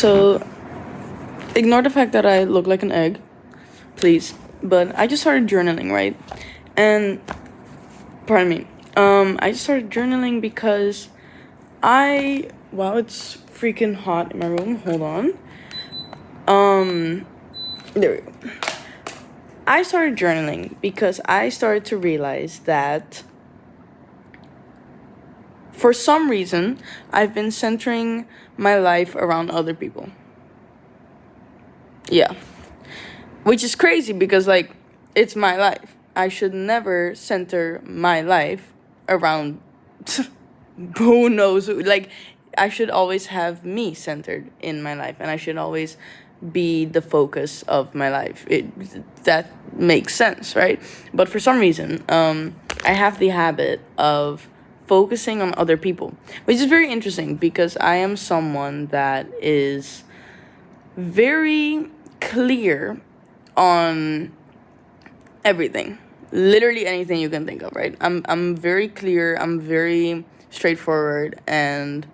So, ignore the fact that I look like an egg, please. But I just started journaling, right? And, pardon me. I just started journaling because wow, it's freaking hot in my room. Hold on. Um, there we go. I started journaling because I started to realize that for some reason, I've been centering my life around other people. Yeah. Which is crazy because, like, it's my life. I should never center my life around who knows who. Like, I should always have me centered in my life, and I should always be the focus of my life. That makes sense, right? But for some reason, I have the habit of focusing on other people, which is very interesting because I am someone that is very clear on everything, literally anything you can think of, right? I'm very clear, I'm very straightforward, and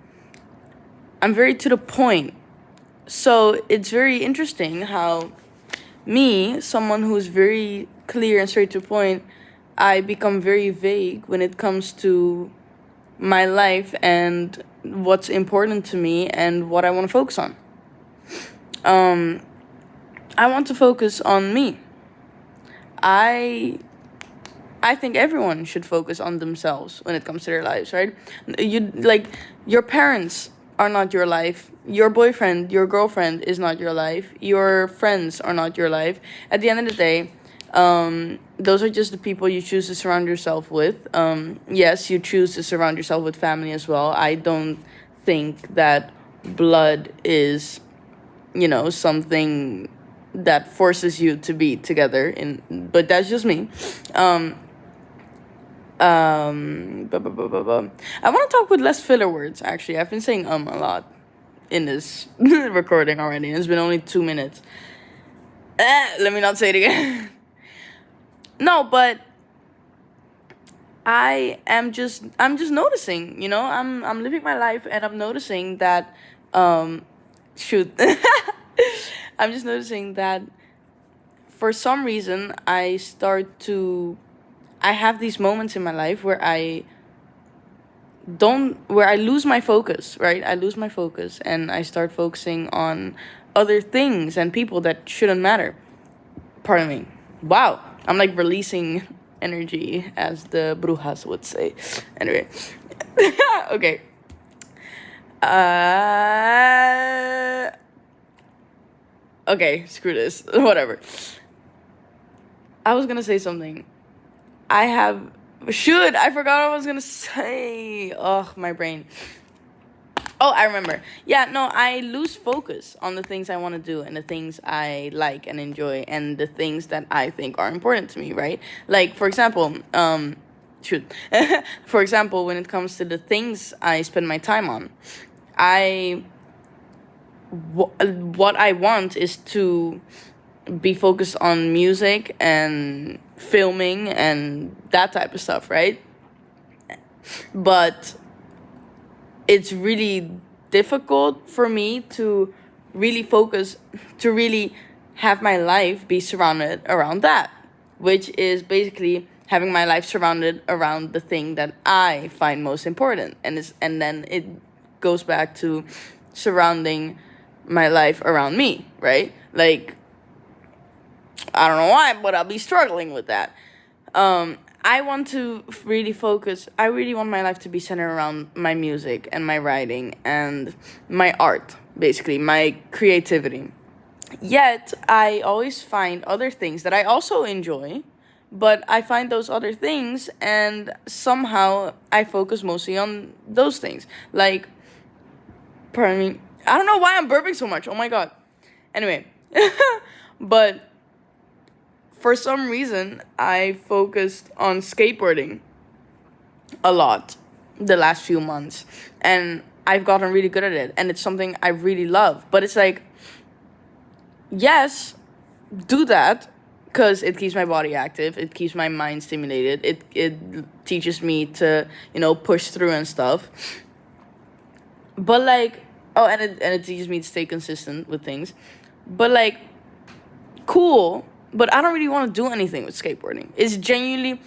I'm very to the point. So it's very interesting how me, someone who's very clear and straight to the point, I become very vague when it comes to my life and what's important to me and what I want to focus on. I want to focus on me. I I think everyone should focus on themselves when it comes to their lives, right? You like your parents are not your life. Your boyfriend, your girlfriend is not your life. Your friends are not your life. At the end of the day, those are just the people you choose to surround yourself with. Yes, you choose to surround yourself with family as well. I don't think that blood is, something that forces you to be together. But that's just me. I want to talk with less filler words. Actually, I've been saying a lot in this recording already. And it's been only 2 minutes. Let me not say it again. No, but I'm just noticing. I'm living my life and I'm noticing that. Shoot, I'm just noticing that for some reason I have these moments in my life where I lose my focus, right? I lose my focus and I start focusing on other things and people that shouldn't matter. Pardon me. Wow. I'm like releasing energy, as the brujas would say. Anyway. Okay. Okay, screw this. Whatever. I was gonna say something. I have. Should I forgot what I was gonna say. Ugh, my brain. Oh, I remember. Yeah, no, I lose focus on the things I want to do and the things I like and enjoy and the things that I think are important to me, right? Like, for example, shoot. For example, when it comes to the things I spend my time on, I what I want is to be focused on music and filming and that type of stuff, right? But it's really difficult for me to really focus, to really have my life be surrounded around that, which is basically having my life surrounded around the thing that I find most important. And then it goes back to surrounding my life around me, right? Like, I don't know why, but I'll be struggling with that. I want to really focus. I really want my life to be centered around my music and my writing and my art, basically, my creativity. Yet, I always find other things that I also enjoy, but I find those other things and somehow I focus mostly on those things. Like, pardon me, I don't know why I'm burping so much. Oh my god. Anyway, but for some reason, I focused on skateboarding a lot the last few months. And I've gotten really good at it. And it's something I really love. But it's like, yes, do that. Because it keeps my body active. It keeps my mind stimulated. It teaches me to, push through and stuff. But, like, Oh, and it teaches me to stay consistent with things. But like, cool. But I don't really want to do anything with skateboarding. It's genuinely,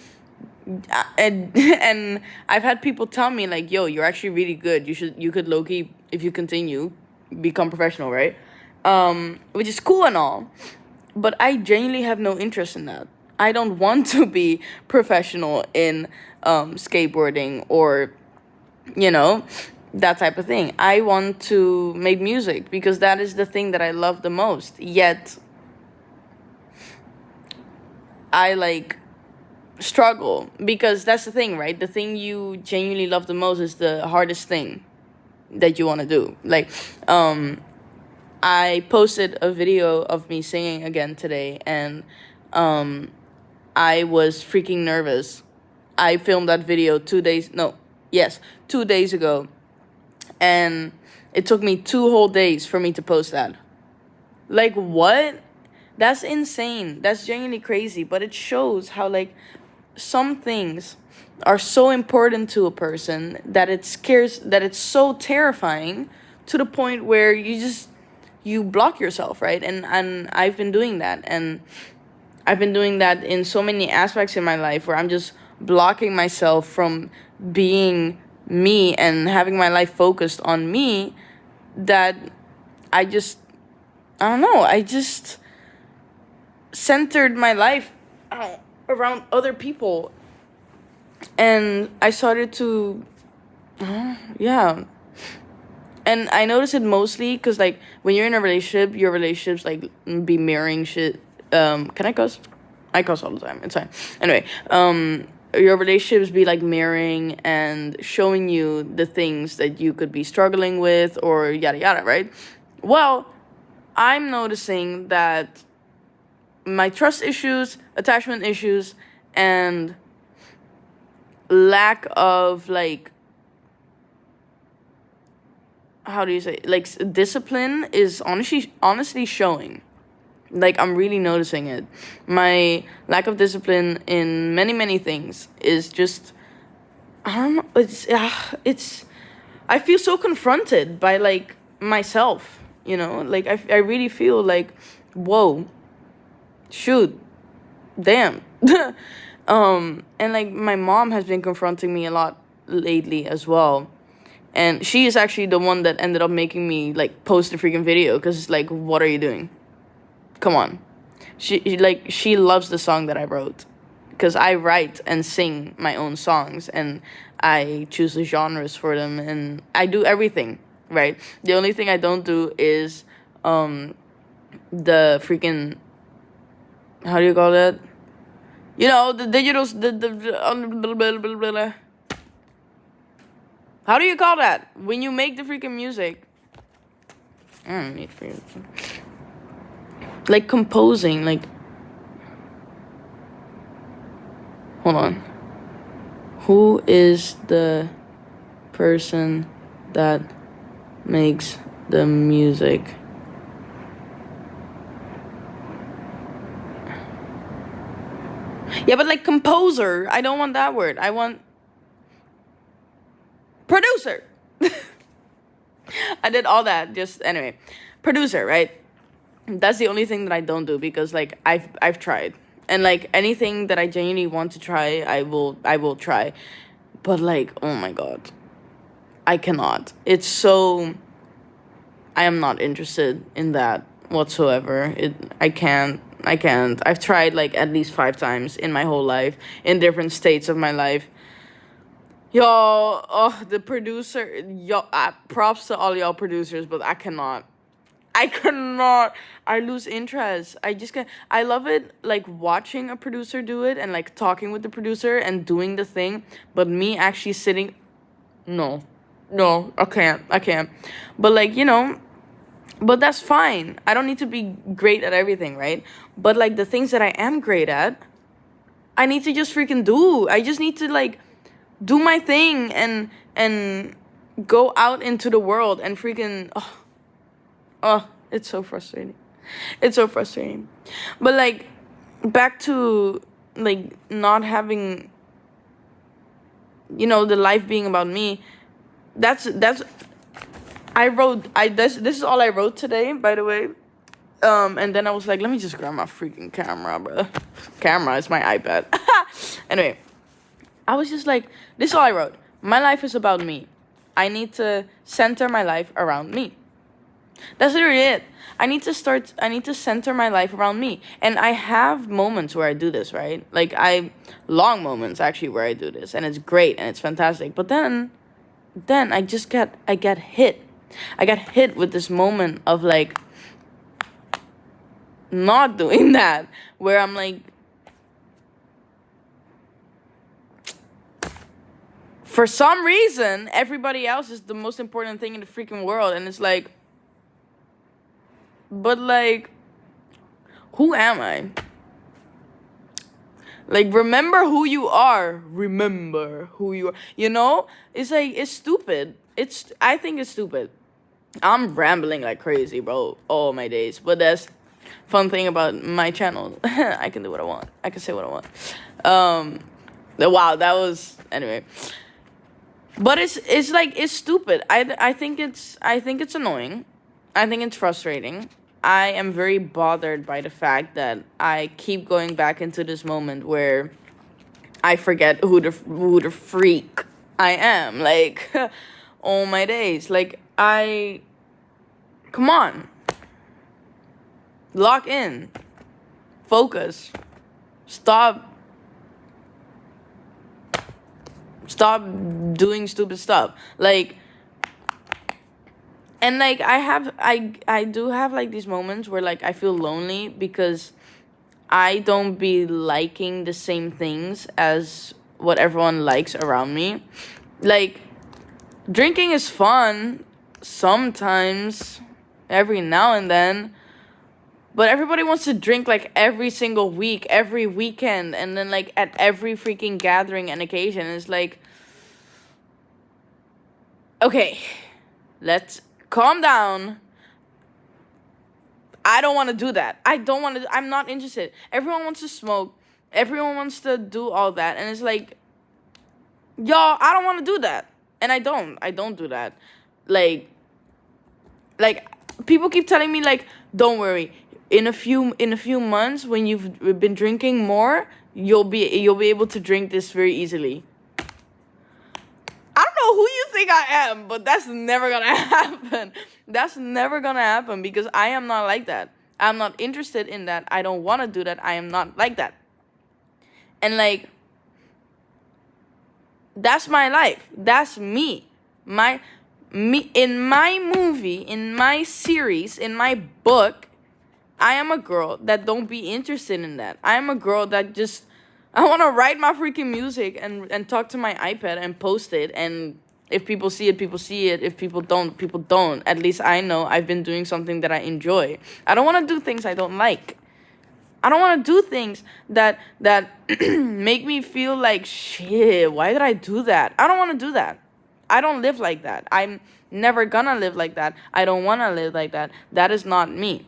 and I've had people tell me like, "Yo, you're actually really good. You could low key, if you continue, become professional, right?" Which is cool and all, but I genuinely have no interest in that. I don't want to be professional in skateboarding or, you know, that type of thing. I want to make music because that is the thing that I love the most. Yet I like struggle because that's the thing, right? The thing you genuinely love the most is the hardest thing that you want to do. Like, I posted a video of me singing again today, and I was freaking nervous. I filmed that video 2 days, no, yes, 2 days ago, and it took me 2 whole days for me to post that. Like, what? That's insane. That's genuinely crazy, but it shows how, like, some things are so important to a person that it scares, that it's so terrifying to the point where you block yourself, right? And I've been doing that, and I've been doing that in so many aspects in my life where I'm just blocking myself from being me and having my life focused on me, that I just, I don't know, I just centered my life around other people, and I started to, yeah. And I notice it mostly because, like, when you're in a relationship, your relationships, like, be mirroring shit. Can I cuss? I cuss all the time. It's fine. Anyway, your relationships be, like, mirroring and showing you the things that you could be struggling with or yada yada, right? Well, I'm noticing that my trust issues, attachment issues, and lack of, like, how do you say, like, discipline is honestly showing. Like, I'm really noticing it. My lack of discipline in many things is just, I don't know, it's I feel so confronted by, like, myself, you know? Like, I really feel like, whoa, shoot, damn. And, like, my mom has been confronting me a lot lately as well. And she is actually the one that ended up making me, like, post the freaking video, because it's like, what are you doing? Come on. She loves the song that I wrote, because I write and sing my own songs, and I choose the genres for them, and I do everything, right? The only thing I don't do is the freaking, how do you call that? You know, the digitals, how do you call that? When you make the freaking music. I don't need freaking, like, composing, like, hold on. Who is the person that makes the music? Yeah, but, like, composer, I don't want that word. I want producer. I did all that, just, anyway. Producer, right? That's the only thing that I don't do, because, like, I've tried. And, like, anything that I genuinely want to try, I will try. But, like, oh my god. I cannot. It's so, I am not interested in that whatsoever. I can't. I've tried, like, at least 5 times in my whole life, in different states of my life. Y'all, oh, the producer, y'all, props to all y'all producers, but I cannot. I lose interest. I just can't. I love it, like, watching a producer do it and, like, talking with the producer and doing the thing, but me actually sitting, no, I can't. But, like, you know, but that's fine. I don't need to be great at everything, right? But, like, the things that I am great at, I need to just freaking do. I just need to, like, do my thing and go out into the world and freaking, oh, it's so frustrating. It's so frustrating. But, like, back to, like, not having, you know, the life being about me. That's I wrote I this is all I wrote today, by the way. And then I was like, let me just grab my freaking camera, bro. Camera is my iPad. Anyway, I was just like, this is all I wrote. My life is about me. I need to center my life around me. That's literally it. I need to center my life around me. And I have moments where I do this, right? Like long moments actually where I do this, and it's great and it's fantastic. But then I get hit. I got hit with this moment of like not doing that, where I'm like, for some reason everybody else is the most important thing in the freaking world, and it's like, but like, who am I? Like, remember who you are. Remember who you are. You know? It's like, it's stupid. I think it's stupid. I'm rambling like crazy, bro. All my days. But that's fun thing about my channel. I can do what I want. I can say what I want. Wow, that was, anyway. But it's like, it's stupid. I think it's annoying. I think it's frustrating. I am very bothered by the fact that I keep going back into this moment where I forget who the freak I am. Like, all my days. Like, come on. Lock in. Focus. Stop doing stupid stuff. Like, and like, I do have like these moments where like I feel lonely because I don't be liking the same things as what everyone likes around me. Like, drinking is fun sometimes, every now and then, but everybody wants to drink like every single week, every weekend, and then like at every freaking gathering and occasion. It's like, okay, let's calm down. I don't want to do that. I'm not interested. Everyone wants to smoke. Everyone wants to do all that. And it's like, y'all, I don't want to do that. And I don't do that. Like, people keep telling me like, don't worry. In a few months, when you've been drinking more, you'll be able to drink this very easily. I don't know who you think I am, but that's never gonna happen. That's never gonna happen because I am not like that. I'm not interested in that. I don't want to do that. I am not like that. And like, that's my life. That's me. Me in my movie, in my series, in my book, I am a girl that don't be interested in that. I am a girl that just, I want to write my freaking music and talk to my iPad and post it. And if people see it, people see it. If people don't, people don't. At least I know I've been doing something that I enjoy. I don't want to do things I don't like. I don't want to do things that make me feel like, shit, why did I do that? I don't want to do that. I don't live like that. I'm never gonna live like that. I don't want to live like that. That is not me.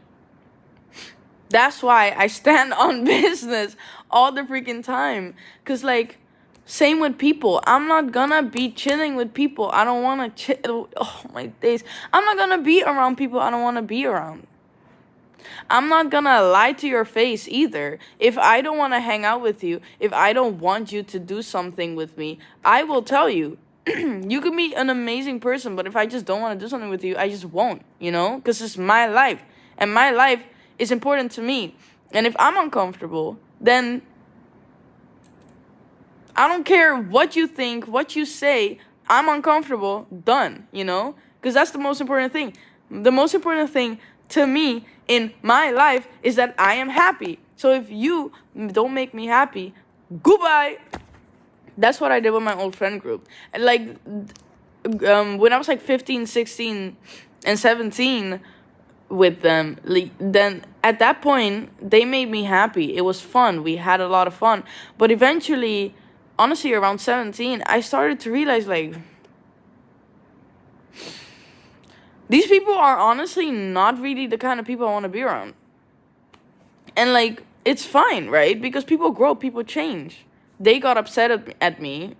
That's why I stand on business all the freaking time. Because, like, same with people. I'm not gonna be chilling with people I don't want to chill. Oh, my days. I'm not gonna be around people I don't want to be around. I'm not gonna lie to your face either. If I don't want to hang out with you, if I don't want you to do something with me, I will tell you. You could be an amazing person, but if I just don't want to do something with you, I just won't, you know? Because it's my life. And my life is important to me. And if I'm uncomfortable, then I don't care what you think, what you say. I'm uncomfortable, done, you know? Because that's the most important thing. The most important thing to me in my life is that I am happy. So if you don't make me happy, goodbye. That's what I did with my old friend group. And like, when I was like 15, 16, and 17 with them, then at that point, they made me happy. It was fun. We had a lot of fun. But eventually, honestly, around 17, I started to realize, like, these people are honestly not really the kind of people I want to be around. And like, it's fine, right? Because people grow, people change. They got upset at me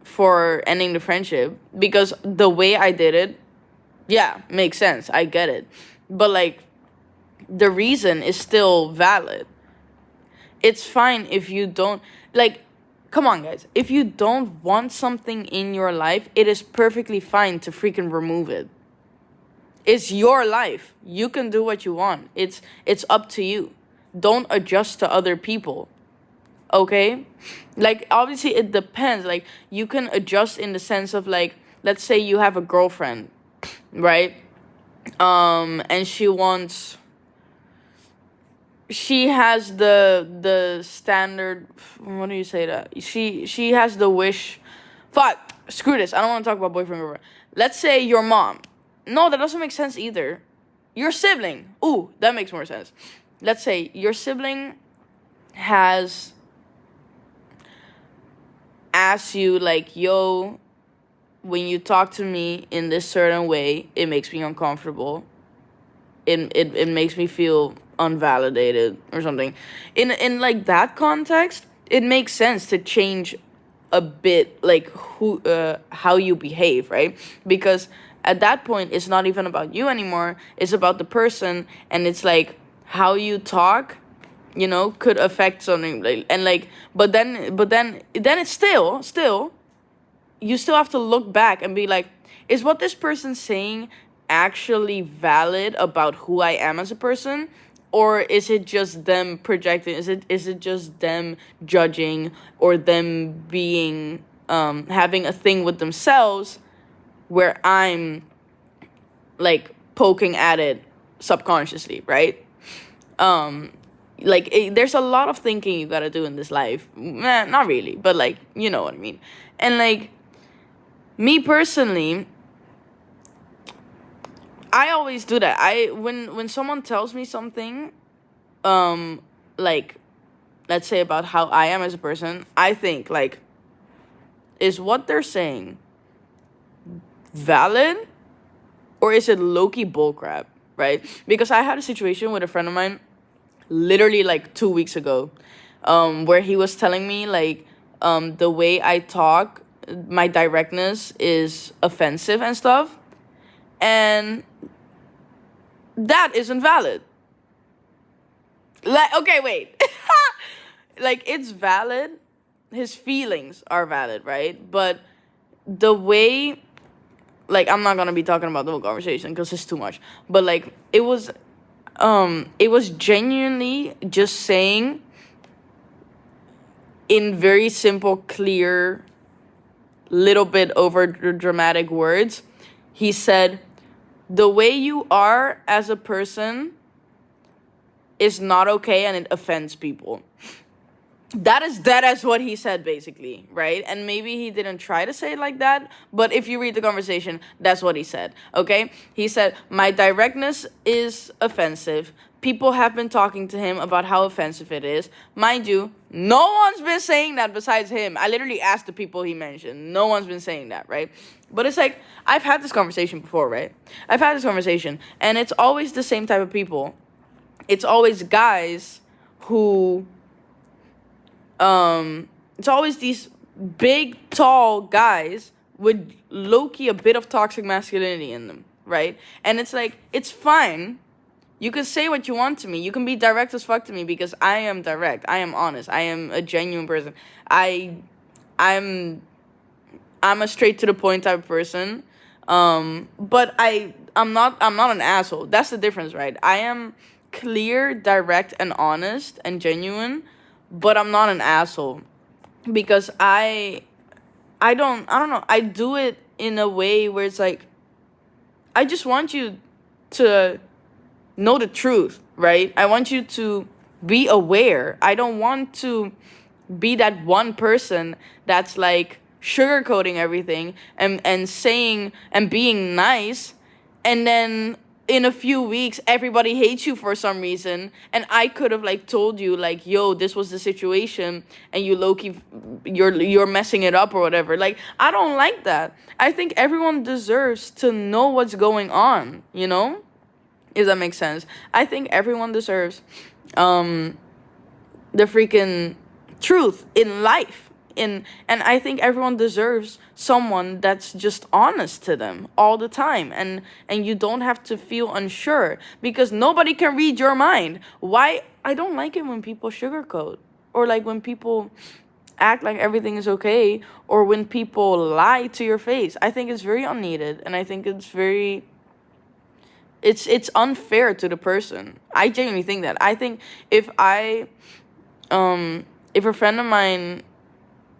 for ending the friendship because the way I did it Yeah, makes sense. I get it. But like the reason is still valid. It's fine if you don't like come on guys. If you don't want something in your life, it is perfectly fine to freaking remove it. It's your life. You can do what you want. It's up to you. Don't adjust to other people. Okay? Like obviously it depends. Like you can adjust in the sense of like let's say you have a girlfriend, right? And she has the standard, what do you say that? She has the wish. Fuck, screw this. I don't want to talk about boyfriend girlfriend. Let's say your mom. No, that doesn't make sense either. Your sibling. Ooh, that makes more sense. Let's say your sibling has asked you like, yo, when you talk to me in this certain way, it makes me uncomfortable. It makes me feel unvalidated or something. In like that context, it makes sense to change a bit like who how you behave, right? Because at that point it's not even about you anymore, it's about the person, and it's like how you talk, could affect something like, and like but then it's still you still have to look back and be like, is what this person saying actually valid about who I am as a person? Or is it just them projecting? Is it just them judging, or them being having a thing with themselves where I'm like poking at it subconsciously, right? There's a lot of thinking you gotta do in this life. Not really, but like you know what I mean. And like me personally, I always do that. When someone tells me something, like let's say about how I am as a person, I think like, is what they're saying valid, or is it low-key bullcrap, right? Because I had a situation with a friend of mine literally like 2 weeks ago, where he was telling me like, the way I talk, my directness is offensive and stuff, and that isn't valid. Like, okay, wait. Like, it's valid. His feelings are valid, right? But the way, like, I'm not gonna be talking about the whole conversation because it's too much. But like, it was genuinely just saying in very simple, clear, little bit over dramatic words. He said, the way you are as a person is not okay and it offends people. That is what he said basically, right? And maybe he didn't try to say it like that, but if you read the conversation, that's what he said. Okay? He said, my directness is offensive. People have been talking to him about how offensive it is. Mind you, no one's been saying that besides him. I literally asked the people he mentioned. No one's been saying that, right? But it's like, I've had this conversation before, right? I've had this conversation, and it's always the same type of people. It's always guys who it's always these big, tall guys with low-key a bit of toxic masculinity in them, right? And it's like, it's fine. You can say what you want to me. You can be direct as fuck to me because I am direct. I am honest. I am a genuine person. I'm a straight to the point type of person. But I'm not an asshole. That's the difference, right? I am clear, direct, and honest and genuine, but I'm not an asshole because I don't know. I do it in a way where it's like, I just want you to know the truth, right? I want you to be aware. I don't want to be that one person that's like sugarcoating everything and saying and being nice, and then in a few weeks everybody hates you for some reason, and I could have like told you like, yo, this was the situation, and you low-key you're messing it up or whatever. Like, I don't like that. I think everyone deserves to know what's going on, if that makes sense. I think everyone deserves the freaking truth in life, and I think everyone deserves someone that's just honest to them all the time, and you don't have to feel unsure because nobody can read your mind. Why? I don't like it when people sugarcoat, or like when people act like everything is okay, or when people lie to your face. I think it's very unneeded, and I think it's unfair to the person. I genuinely think that. I think if I if a friend of mine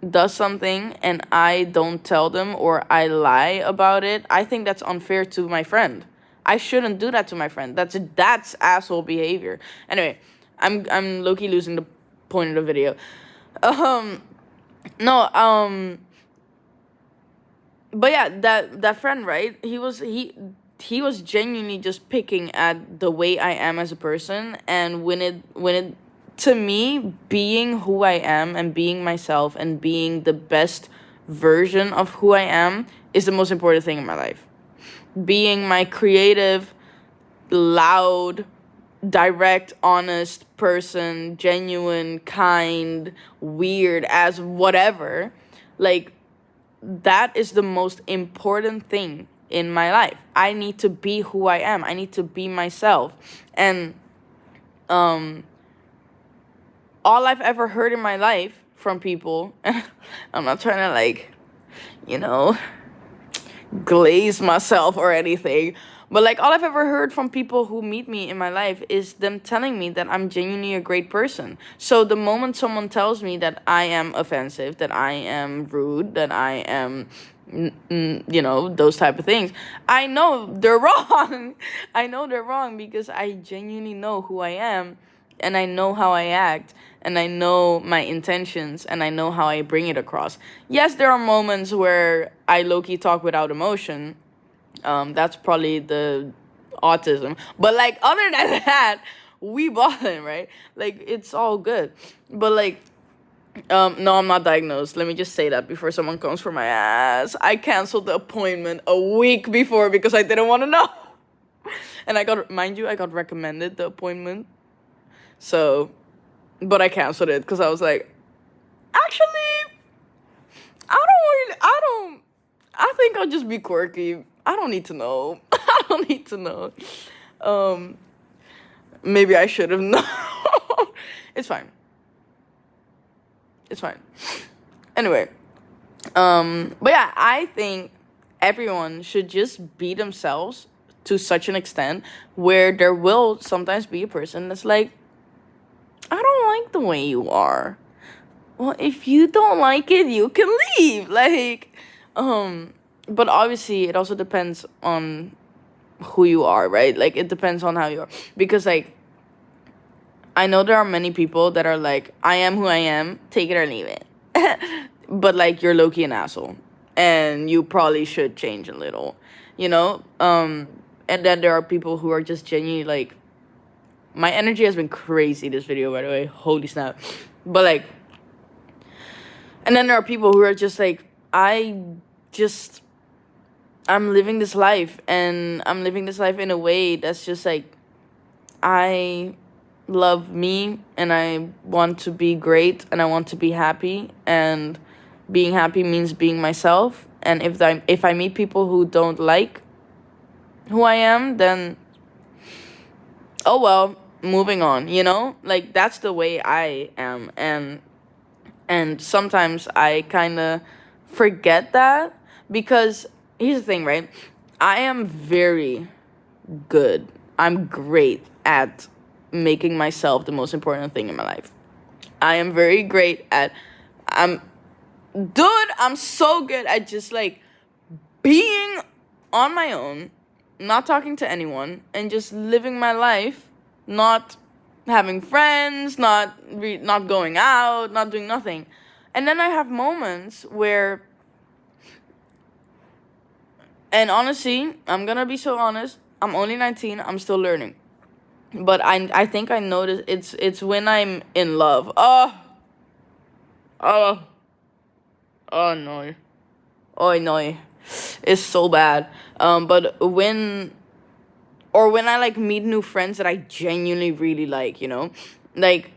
does something and I don't tell them, or I lie about it, I think that's unfair to my friend. I shouldn't do that to my friend. That's asshole behavior. Anyway, I'm low-key losing the point of the video. Um no, but yeah, that friend, right? He was genuinely just picking at the way I am as a person, and when it to me, being who I am and being myself and being the best version of who I am is the most important thing in my life. Being my creative, loud, direct, honest person, genuine, kind, weird, as whatever, like, that is the most important thing in my life. I need to be who I am. I need to be myself. And all I've ever heard in my life from people, I'm not trying to, like, you know, glaze myself or anything, but like, all I've ever heard from people who meet me in my life is them telling me that I'm genuinely a great person. So the moment someone tells me that I am offensive, that I am rude, that I am, you know, those type of things, I know they're wrong. I know they're wrong because I genuinely know who I am, and I know how I act, and I know my intentions, and I know how I bring it across. Yes, there are moments where I low-key talk without emotion. That's probably the autism. But like, other than that, we ballin', right? Like, it's all good. But like, no, I'm not diagnosed. Let me just say that before someone comes for my ass. I canceled the appointment a week before because I didn't want to know. And I got recommended the appointment. So, but I canceled it because I was like, actually, I think I'll just be quirky. I don't need to know. I don't need to know. Maybe I should have known. It's fine. It's fine. Anyway, but yeah, I think everyone should just be themselves to such an extent where there will sometimes be a person that's like, I don't like the way you are. Well, if you don't like it, you can leave. Like, but obviously it also depends on who you are, right? Like, it depends on how you are. Because, like, I know there are many people that are like, I am who I am, take it or leave it. But, like, you're low-key an asshole. And you probably should change a little, you know? And then there are people who are just genuinely, like, my energy has been crazy this video, by the way. Holy snap. But, like, and then there are people who are just like, I'm living this life, and I'm living this life in a way that's just like, I love me, and I want to be great, and I want to be happy, and being happy means being myself. And if I meet people who don't like who I am, then, oh well, moving on, you know? Like, that's the way I am. And sometimes I kind of forget that, because here's the thing, right? I am very good. I'm great at making myself the most important thing in my life. I am very great at, I'm so good at just, like, being on my own, not talking to anyone, and just living my life, not having friends, not going out, not doing nothing. And then I have moments where, and honestly, I'm gonna be so honest, I'm only 19, I'm still learning. But I think I noticed it's when I'm in love. Oh no. Oh no. It's so bad. But when I, like, meet new friends that I genuinely really like, you know? Like,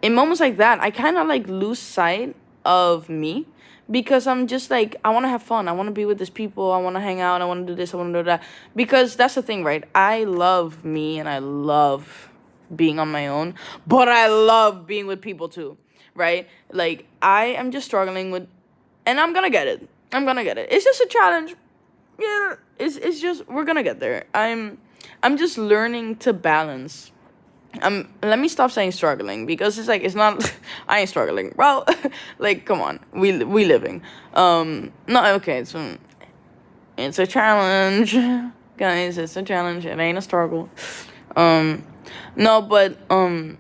in moments like that, I kind of, like, lose sight of me, because I'm just like, I want to have fun. I want to be with these people. I want to hang out. I want to do this. I want to do that. Because that's the thing, right? I love me and I love being on my own, but I love being with people too, right? Like, I am just struggling with, and I'm gonna get it. I'm gonna get it. It's just a challenge. Yeah, it's just, we're gonna get there. I'm just learning to balance. Let me stop saying struggling, because it's like, it's not. I ain't struggling, bro. Like, come on, we living. No, okay, so it's a challenge, guys. It's a challenge. It ain't a struggle. Um, no, but no,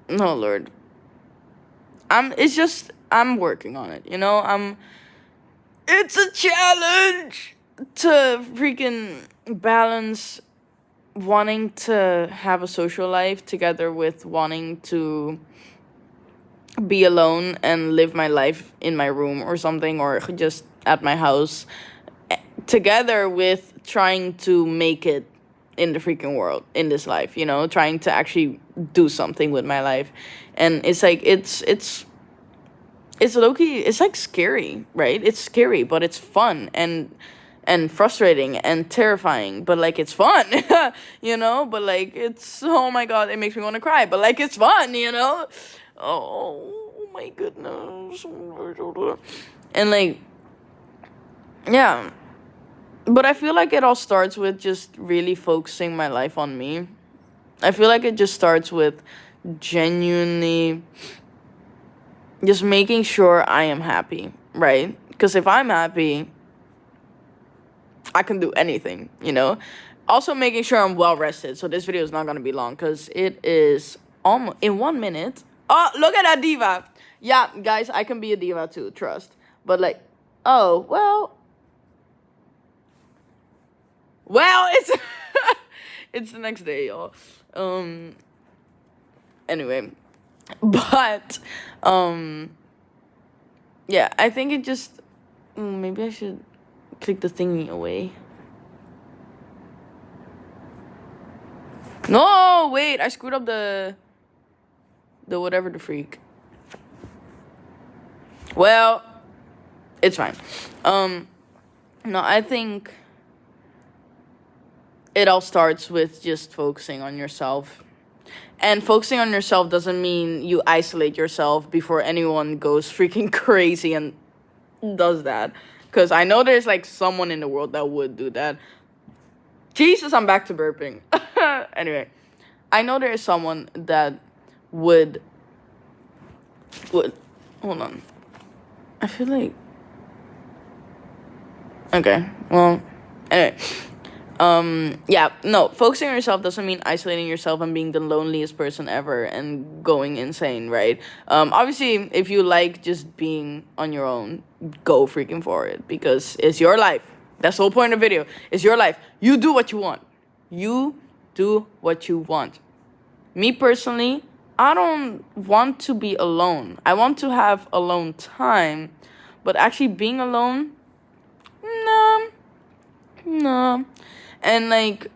Lord, It's just, I'm working on it. It's a challenge to freaking balance wanting to have a social life together with wanting to be alone and live my life in my room or something, or just at my house, together with trying to make it in the freaking world, in this life, trying to actually do something with my life. And it's like, it's low-key, it's like scary, right? It's scary, but it's fun, and frustrating and terrifying, but like, it's fun. But like, it's, oh my god, it makes me want to cry, but like, it's fun. Oh my goodness. And like, yeah, but I feel like it all starts with just really focusing my life on me. I feel like it just starts with genuinely just making sure I am happy, right? Because if I'm happy, I can do anything. Also, making sure I'm well rested. So this video is not going to be long, because it is almost in 1 minute. Oh, look at that diva. Yeah, guys, I can be a diva too, trust. But like, oh, well, it's it's the next day, y'all. Anyway, but yeah, I think it just, maybe I should click the thingy away. No, wait, I screwed up the whatever the freak. Well, it's fine. No, I think it all starts with just focusing on yourself. And focusing on yourself doesn't mean you isolate yourself before anyone goes freaking crazy and does that. Because I know there's like someone in the world that would do that. Jesus, I'm back to burping. Anyway, I know there is someone that would hold on. I feel like, okay, well, anyway. Yeah, no, focusing on yourself doesn't mean isolating yourself and being the loneliest person ever and going insane, right? Obviously, if you like just being on your own, go freaking for it, because it's your life. That's the whole point of the video. It's your life. You do what you want. You do what you want. Me personally, I don't want to be alone. I want to have alone time, but actually being alone, no. And like,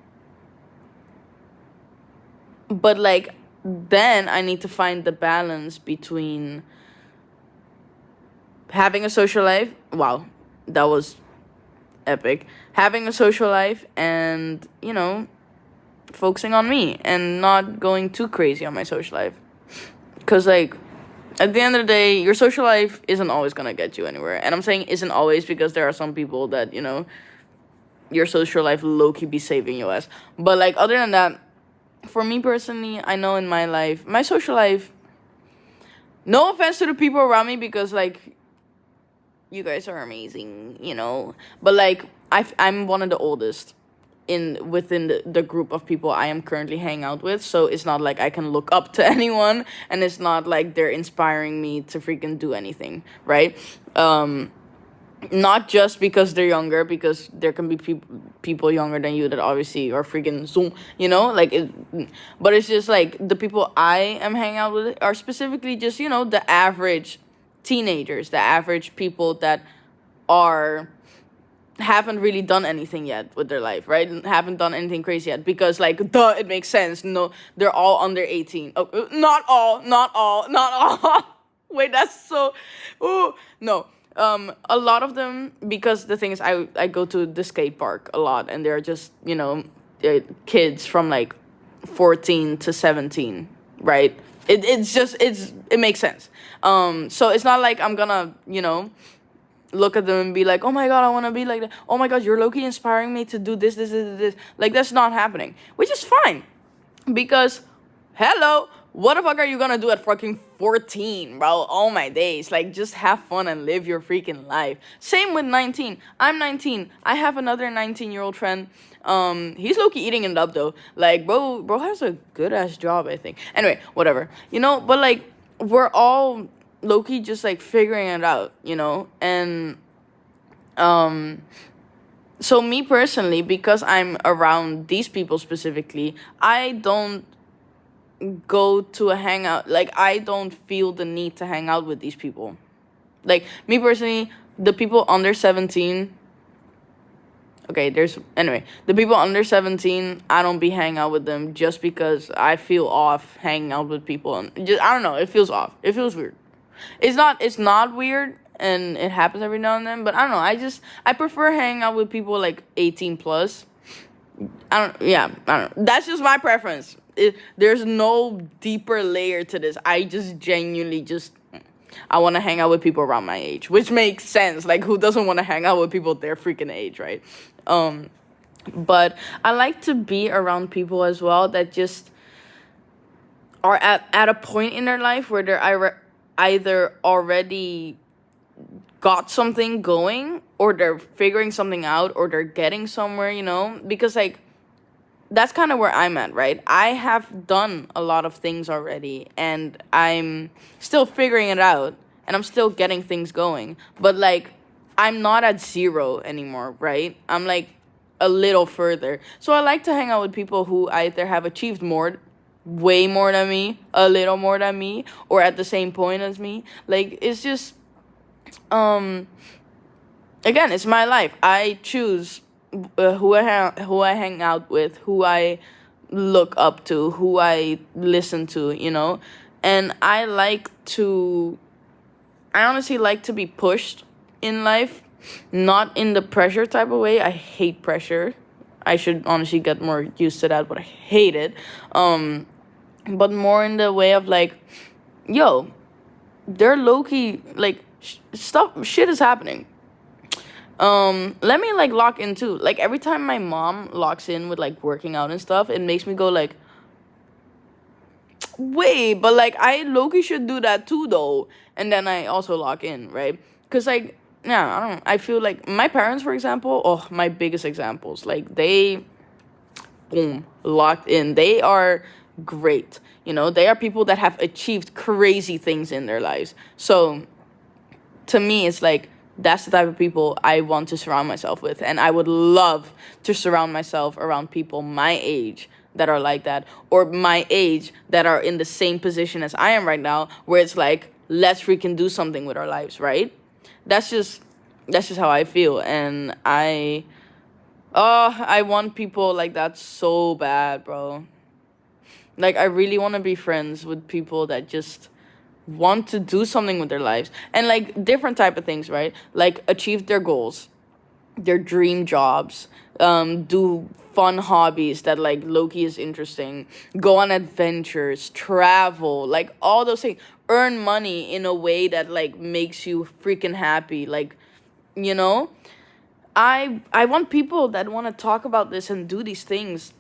but like, then I need to find the balance between having a social life. Wow, that was epic. Having a social life and, focusing on me and not going too crazy on my social life. Because like, at the end of the day, your social life isn't always gonna get you anywhere. And I'm saying isn't always, because there are some people that, your social life low-key be saving your ass. But like, other than that, for me personally, I know in my life, my social life, no offense to the people around me, because like, you guys are amazing, but like, I'm one of the oldest within the group of people I am currently hanging out with, so it's not like I can look up to anyone, and it's not like they're inspiring me to freaking do anything, right? Not just because they're younger, because there can be people younger than you that obviously are freaking Zoom, but it's just like the people I am hanging out with are specifically just, the average teenagers, the average people that haven't really done anything yet with their life, right? Haven't done anything crazy yet, because like, duh, it makes sense. No, they're all under 18. Oh, not all. Wait, that's so. Ooh, no. A lot of them, because the thing is, I go to the skate park a lot, and they're just, kids from like 14 to 17, right? It makes sense. So it's not like I'm gonna, look at them and be like, oh my god, I want to be like that. Oh my god, you're low-key inspiring me to do this. Like, that's not happening, which is fine. Because, hello, what the fuck are you gonna do at fucking 14, bro? Oh my days. Like, just have fun and live your freaking life. Same with 19. I'm 19. I have another 19-year-old friend. He's low-key eating it up, though. Like, bro has a good-ass job, I think. Anyway, whatever. But, like, we're all low-key just, like, figuring it out, And, so me personally, because I'm around these people specifically, I don't go to a hangout. Like, I don't feel the need to hang out with these people. Like, me personally, the people under 17. Okay, the people under 17, I don't be hanging out with them just because I feel off hanging out with people. And just, I don't know, it feels off. It feels weird. It's not weird, and it happens every now and then, but I don't know. I prefer hanging out with people like 18 plus. I don't know. That's just my preference. There's no deeper layer to this. I just genuinely I want to hang out with people around my age, which makes sense. Like, who doesn't want to hang out with people their freaking age, right? But I like to be around people as well that just are at a point in their life where they're either already got something going, or they're figuring something out, or they're getting somewhere, because, like, that's kind of where I'm at, right? I have done a lot of things already, and I'm still figuring it out, and I'm still getting things going. But, like, I'm not at zero anymore, right? I'm, like, a little further. So I like to hang out with people who either have achieved more, way more than me, a little more than me, or at the same point as me. Like, it's just, again, it's my life. I choose who I hang out with, who I look up to, who I listen to, and I honestly like to be pushed in life, not in the pressure type of way. I hate pressure. I should honestly get more used to that, but I hate it. But more in the way of, like, yo, they're low-key, like, shit is happening. Let me, like, lock in too. Like, every time my mom locks in with, like, working out and stuff, it makes me go, like, wait, but, like, I low-key should do that too, though. And then I also lock in, right? Because, like, yeah, I don't know. I feel like my parents, for example, my biggest examples, like, they, boom, locked in. They are great. They are people that have achieved crazy things in their lives. So, to me, it's like, that's the type of people I want to surround myself with. And I would love to surround myself around people my age that are like that, or my age that are in the same position as I am right now, where it's like, let's freaking do something with our lives, right? That's just how I feel. And I want people like that so bad, bro. Like, I really want to be friends with people that just want to do something with their lives, and, like, different type of things, right? Like, achieve their goals, their dream jobs, do fun hobbies that, like, low-key is interesting, go on adventures, travel, like, all those things, earn money in a way that, like, makes you freaking happy. Like, I want people that want to talk about this and do these things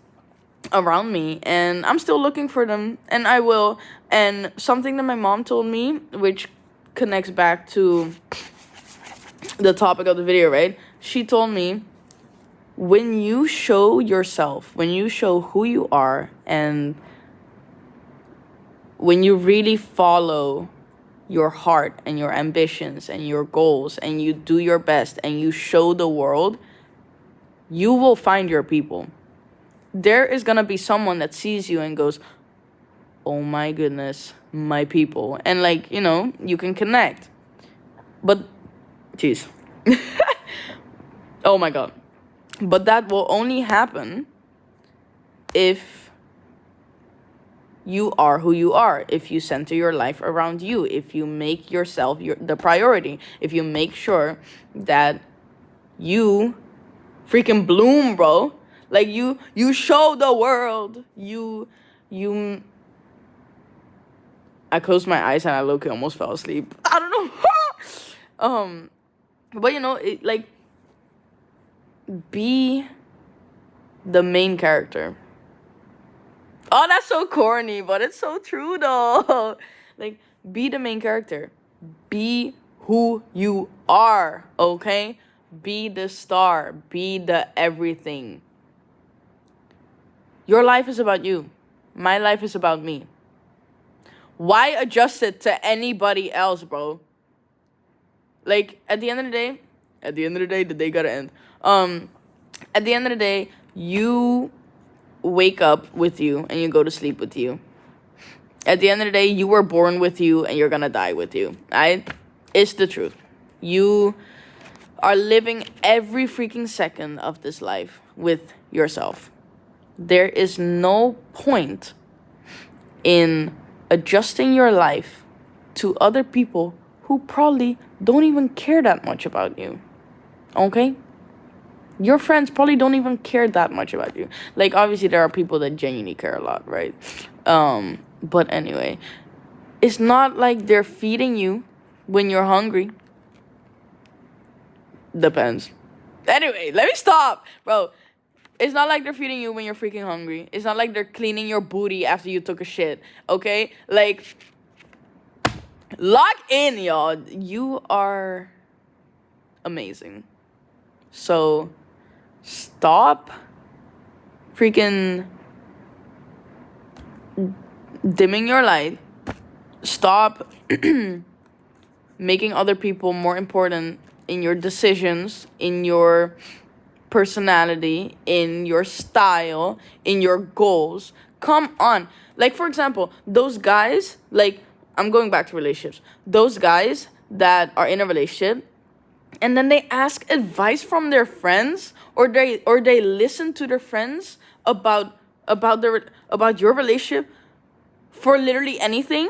around me, and I'm still looking for them, and I will. And something that my mom told me, which connects back to the topic of the video, right? She told me, when you show yourself, when you show who you are, and when you really follow your heart and your ambitions and your goals, and you do your best and you show the world, you will find your people. There is gonna be someone that sees you and goes, oh my goodness, my people. And, like, you can connect. But, jeez. Oh my god. But that will only happen if you are who you are. If you center your life around you, if you make yourself the priority, if you make sure that you freaking bloom, bro. Like you show the world. You I closed my eyes and I low-key almost fell asleep. I don't know. But like, be the main character. Oh, that's so corny, but it's so true though. Like, be the main character. Be who you are, okay? Be the star. Be the everything. Your life is about you. My life is about me. Why adjust it to anybody else, bro? Like, at the end of the day, the day gotta end. At the end of the day, you wake up with you and you go to sleep with you. At the end of the day, you were born with you and you're gonna die with you. It's the truth. You are living every freaking second of this life with yourself. There is no point in adjusting your life to other people who probably don't even care that much about you. Okay? Your friends probably don't even care that much about you. Like, obviously, there are people that genuinely care a lot, right? But anyway, it's not like they're feeding you when you're hungry. Depends. Anyway, let me stop, bro. It's not like they're feeding you when you're freaking hungry. It's not like they're cleaning your booty after you took a shit, okay? Like, lock in, y'all. You are amazing. So, stop freaking dimming your light. Stop making other people more important in your decisions, in your personality, in your style, in your goals. Come on. Like, for example, those guys, like, I'm going back to relationships. Those guys that are in a relationship and then they ask advice from their friends, or they listen to their friends about your relationship for literally anything.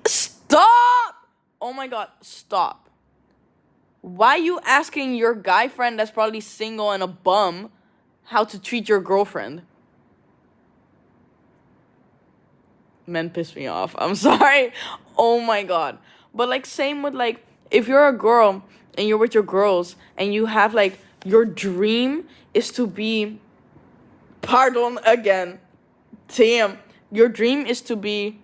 Stop! Oh my god, stop. Why you asking your guy friend that's probably single and a bum how to treat your girlfriend? Men piss me off. I'm sorry. Oh my god. But like, same with, like, if you're a girl and you're with your girls and you have, like, your dream is to be, pardon again, damn, your dream is to be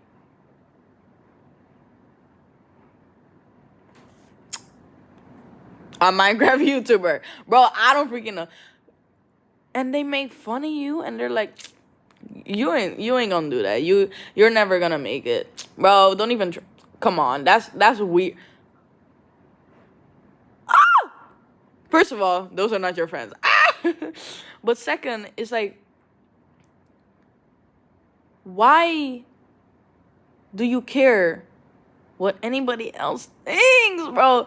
a Minecraft YouTuber. Bro, I don't freaking know. And they make fun of you and they're like, you ain't gonna do that. You're never gonna make it. Bro, don't even come on. That's weird. Ah! First of all, those are not your friends. Ah! But second, it's like, why do you care what anybody else thinks, bro?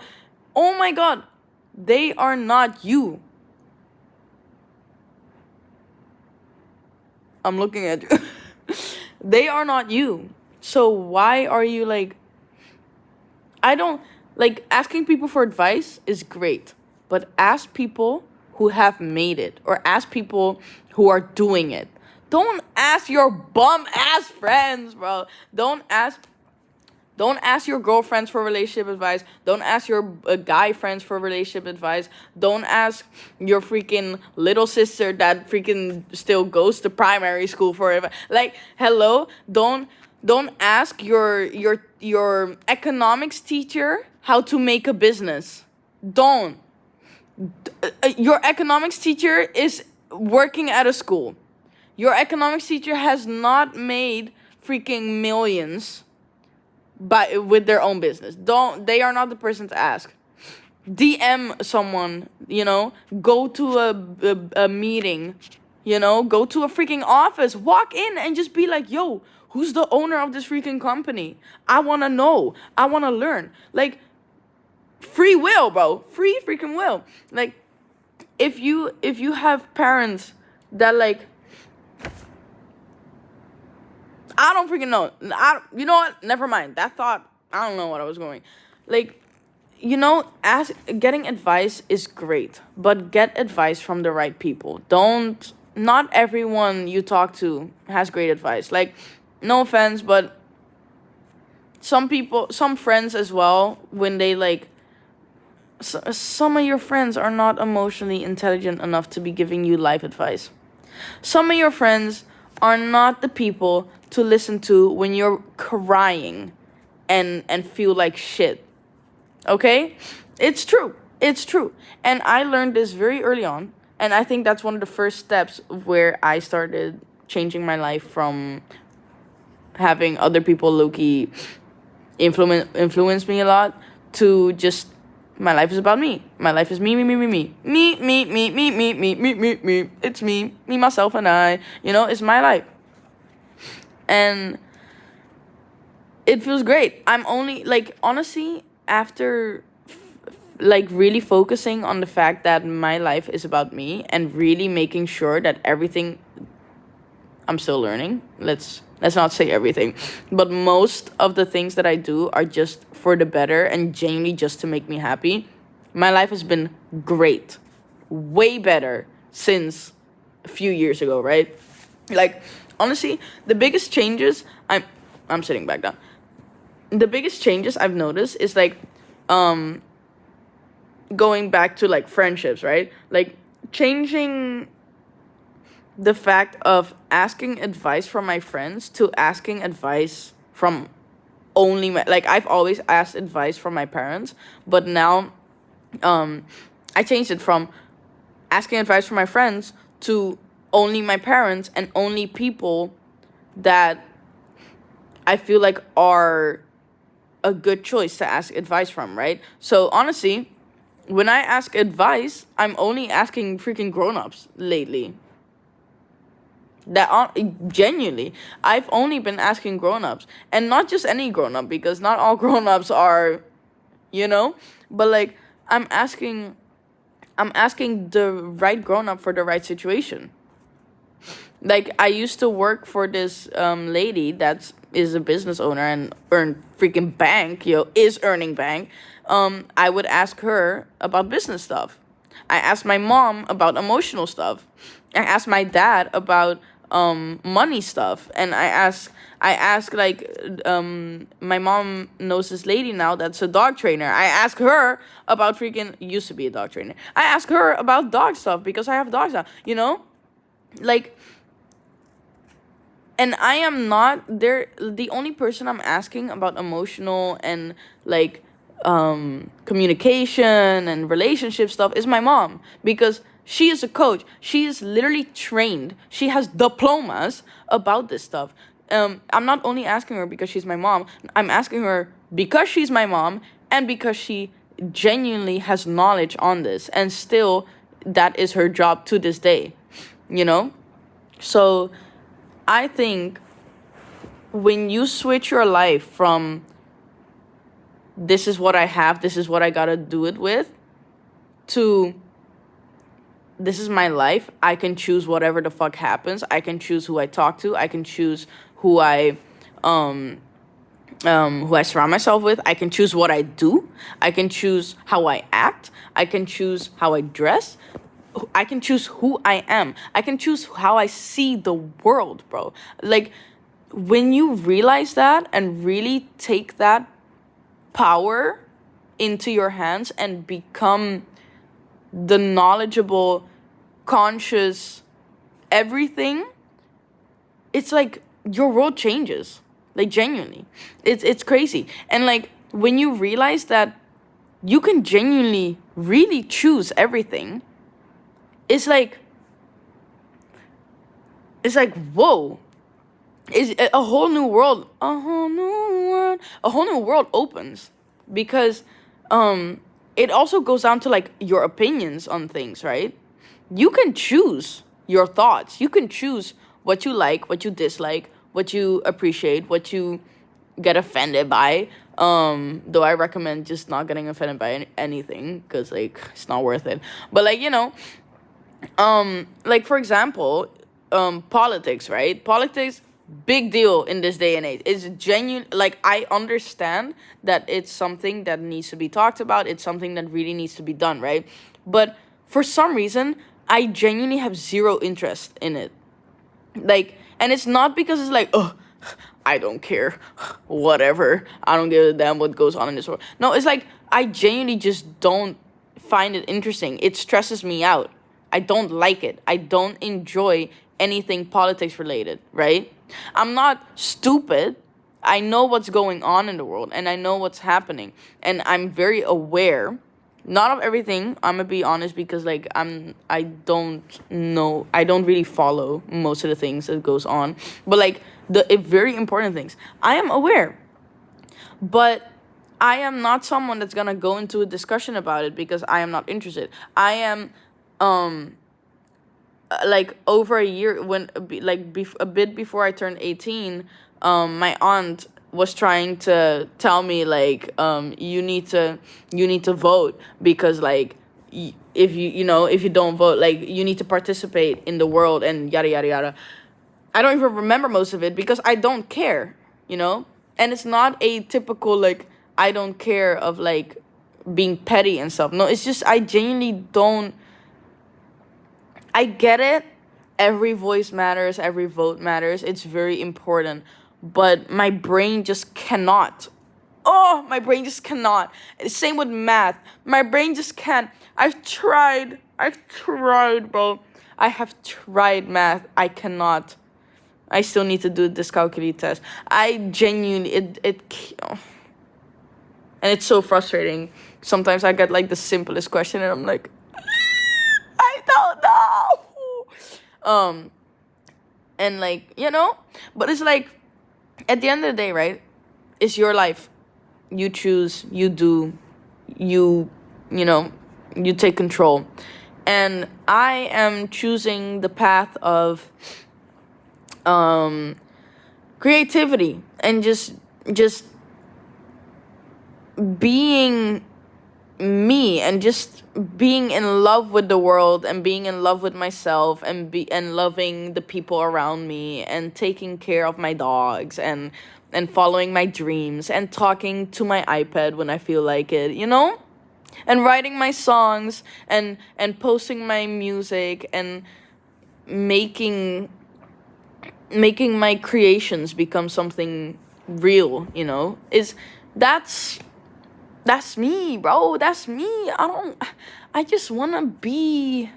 Oh my god. They are not you. I'm looking at you. They are not you. So why are you like... I don't... Like, asking people for advice is great. But ask people who have made it. Or ask people who are doing it. Don't ask your bum-ass friends, bro. Don't ask your girlfriends for relationship advice. Don't ask your guy friends for relationship advice. Don't ask your freaking little sister that freaking still goes to primary school for advice. Like, hello? Don't ask your economics teacher how to make a business. Don't. Your economics teacher is working at a school. Your economics teacher has not made freaking millions with their own business. They are not the person to ask. DM someone, go to a meeting, go to a freaking office, walk in and just be like, yo, who's the owner of this freaking company? I want to know. I want to learn. Like, free will, bro. Free freaking will. Like, if you have parents that, like, I don't freaking know. You know what? Never mind. That thought, I don't know what I was going. Like, getting advice is great, but get advice from the right people. Don't, not everyone you talk to has great advice. Like, no offense, but some people, some friends as well, when they like, some of your friends are not emotionally intelligent enough to be giving you life advice. Some of your friends are not the people to listen to when you're crying and feel like shit. Okay? It's true. It's true. And I learned this very early on, and I think that's one of the first steps where I started changing my life from having other people low-key influence me a lot to just my life is about me. My life is me, me, me, me, me. Me, me, me, me, me, me, me, me, me. It's me, myself, and I. It's my life. And it feels great. I'm only, like, honestly, after, like, really focusing on the fact that my life is about me and really making sure that everything, I'm still learning. Let's not say everything, but most of the things that I do are just for the better and genuinely just to make me happy. My life has been great, way better since a few years ago, right? Like, honestly, the biggest changes, I'm sitting back down. The biggest changes I've noticed is like, going back to like friendships, right? Like, changing the fact of asking advice from my friends to asking advice from only my, like, I've always asked advice from my parents, but now I changed it from asking advice from my friends to only my parents and only people that I feel like are a good choice to ask advice from, right? So honestly, when I ask advice, I'm only asking freaking grown-ups lately. Genuinely, I've only been asking grown-ups, and not just any grown-up, because not all grown-ups are, but like, I'm asking the right grown-up for the right situation. Like, I used to work for this lady that is a business owner and earn freaking bank, is earning bank. I would ask her about business stuff. I asked my mom about emotional stuff. I asked my dad about money stuff, and I ask like, my mom knows this lady now that's a dog trainer. I ask her about freaking, used to be a dog trainer. I ask her about dog stuff because I have dogs now. Like, and I am not there. The only person I'm asking about emotional and like communication and relationship stuff is my mom, because she is a coach. She is literally trained. She has diplomas about this stuff. I'm not only asking her because she's my mom. I'm asking her because she's my mom and because she genuinely has knowledge on this, and still that is her job to this day. So I think when you switch your life from this is what I have, this is what I gotta do it with, to this is my life, I can choose whatever the fuck happens. I can choose who I talk to. I can choose who I surround myself with. I can choose what I do. I can choose how I act. I can choose how I dress. I can choose who I am. I can choose how I see the world, bro. Like, when you realize that and really take that power into your hands and become the knowledgeable, conscious everything, it's like your world changes. Like, genuinely. It's crazy. And like, when you realize that you can genuinely really choose everything, it's like whoa, is a whole new world, a whole new world opens, because it also goes down to like your opinions on things, right? You can choose your thoughts. You can choose what you like, what you dislike, what you appreciate, what you get offended by. Though I recommend just not getting offended by anything, because like, it's not worth it. But like, like, for example, politics, right? Politics, big deal in this day and age. It's genuine. Like, I understand that it's something that needs to be talked about. It's something that really needs to be done, right? But for some reason, I genuinely have zero interest in it. Like, and it's not because it's like, oh, I don't care, whatever, I don't give a damn what goes on in this world. No, it's like, I genuinely just don't find it interesting. It stresses me out. I don't like it. I don't enjoy anything politics related, right? I'm not stupid. I know what's going on in the world, and I know what's happening, and I'm very aware, not of everything. I'm gonna be honest, because like, I don't know, I don't really follow most of the things that goes on, but like, the very important things I am aware. But I am not someone that's gonna go into a discussion about it because I am not interested. I am, like, over a year, when like, a bit before I turned 18, my aunt was trying to tell me, like, you need to vote, because like, if if you don't vote, like, you need to participate in the world, and yada yada yada. I don't even remember most of it because I don't care, and it's not a typical, like, I don't care of, like, being petty and stuff. No, it's just, I genuinely don't. I get it. Every voice matters. Every vote matters. It's very important. But my brain just cannot. Oh, my brain just cannot. Same with math. My brain just can't. I've tried. Bro. I have tried math. I cannot. I still need to do this calculate test. I genuinely, and it's so frustrating. Sometimes I get, like, the simplest question, and I'm like, I don't know. And like, but it's like, at the end of the day, right? It's your life. You choose, you do, you take control. And I am choosing the path of creativity, and just being me, and just being in love with the world, and being in love with myself, and loving the people around me, and taking care of my dogs, and following my dreams, and talking to my iPad when I feel like it, and writing my songs, and posting my music, and making my creations become something real, is that's me, bro. That's me. I just want to be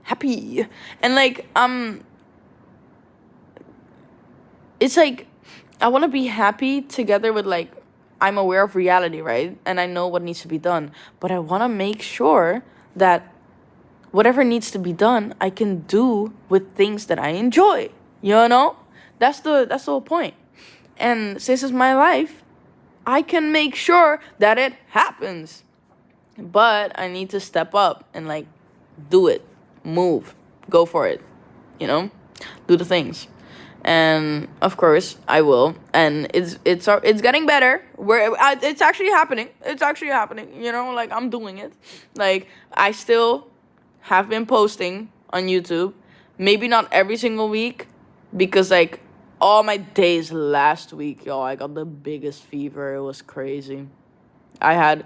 happy. And like, it's like, I want to be happy together with, like, I'm aware of reality, right? And I know what needs to be done, but I want to make sure that whatever needs to be done, I can do with things that I enjoy. That's the whole point. And since it's my life, I can make sure that it happens. But I need to step up and, like, do it, move, go for it, do the things. And of course I will, and it's getting better. It's actually happening. Like, I'm doing it. Like, I still have been posting on YouTube, maybe not every single week, because, like, all my days last week, yo, I got the biggest fever. It was crazy. I had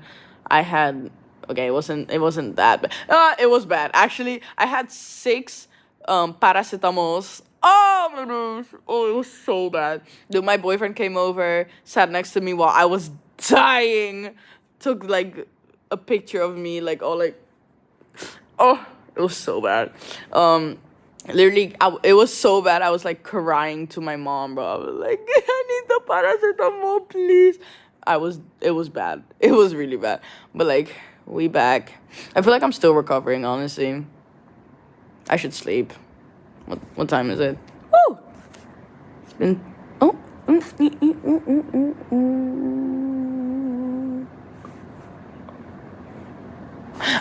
okay, it wasn't that bad. It was bad. Actually, I had 6 paracetamols. Oh my gosh. Oh, it was so bad. Dude, my boyfriend came over, sat next to me while I was dying, took, like, a picture of me, like, all, like, oh, it was so bad. Literally, it was so bad. I was, like, crying to my mom, bro. I was like, I need the paracetamol, please. It was bad. It was really bad. But, like, we back. I feel like I'm still recovering, honestly. I should sleep. What time is it? Woo! It's been, oh.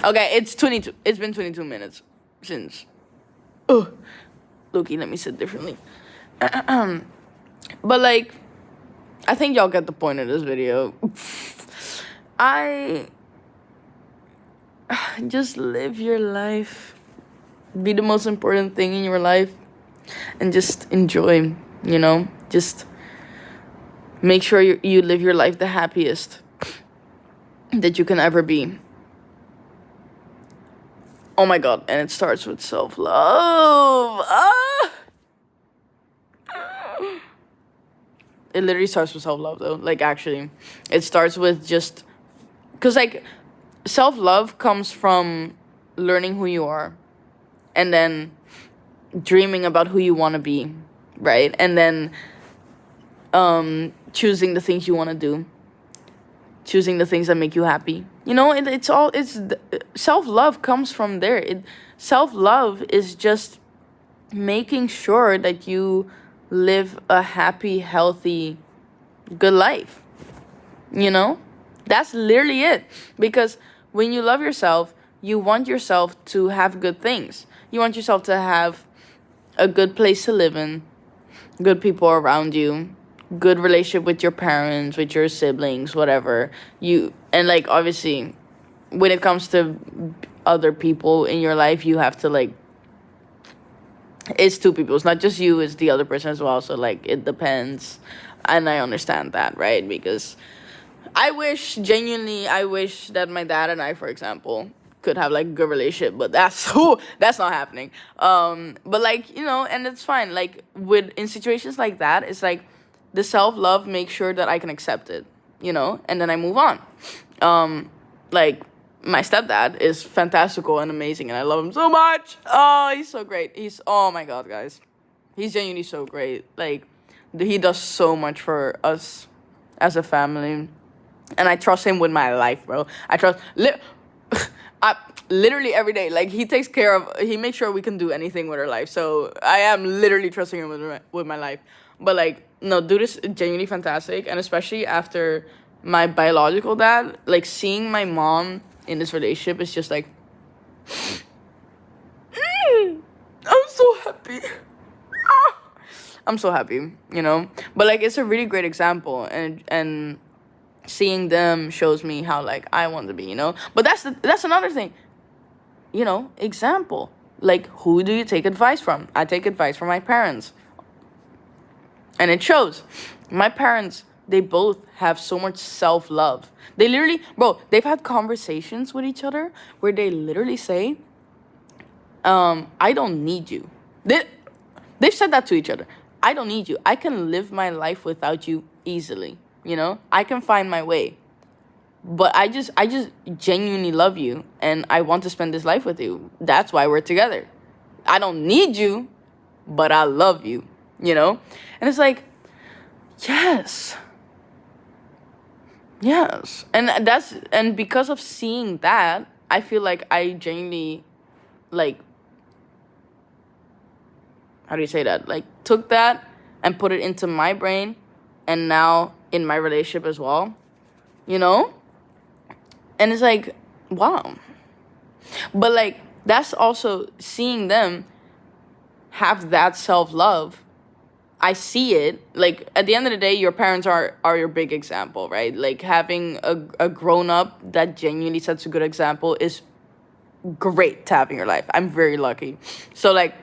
Okay, it's 22. It's been 22 minutes since. Loki, let me sit differently. But, like, I think y'all get the point of this video. Just live your life. Be the most important thing in your life. And just enjoy. Just make sure you live your life the happiest that you can ever be. Oh my god, and it starts with self-love. It literally starts with self-love, though. Like, actually, it starts with just, because, like, self-love comes from learning who you are, and then dreaming about who you want to be, right? And then choosing the things you want to do, choosing the things that make you happy. It's self-love comes from there. Self-love is just making sure that you live a happy, healthy, good life. That's literally it. Because when you love yourself, you want yourself to have good things. You want yourself to have a good place to live in, good people around you, good relationship with your parents, with your siblings, whatever. And like, obviously, when it comes to other people in your life, you have to, like, it's two people. It's not just you, it's the other person as well. So, like, it depends. And I understand that, right? Because I wish that my dad and I, for example, could have, like, a good relationship, but that's not happening. But, like, and it's fine. Like, in situations like that, it's like the self-love makes sure that I can accept it, and then I move on. Like, my stepdad is fantastical and amazing, and I love him so much. Oh, he's so great. Oh my god, guys. He's genuinely so great. Like, he does so much for us as a family. And I trust him with my life, bro. Literally every day. Like, he makes sure we can do anything with our life. So I am literally trusting him with my life. But, like, no, dude is genuinely fantastic. And especially after my biological dad, like, seeing my mom in this relationship is just like, I'm so happy. I'm so happy, But, like, it's a really great example. And seeing them shows me how, like, I want to be, But that's another thing, example. Like, who do you take advice from? I take advice from my parents. And it shows. My parents, they both have so much self-love. They literally, bro, they've had conversations with each other where they literally say, I don't need you. They've said that to each other. I don't need you. I can live my life without you easily. I can find my way. But I just genuinely love you, and I want to spend this life with you. That's why we're together. I don't need you, but I love you, And it's like, yes. Yes. And because of seeing that, I feel like I genuinely, like, how do you say that? Like, took that and put it into my brain, and now in my relationship as well, And it's like, wow. But, like, that's also seeing them have that self-love. I see it. Like, at the end of the day, your parents are your big example, right? Like, having a grown-up that genuinely sets a good example is great to have in your life. I'm very lucky. So, like,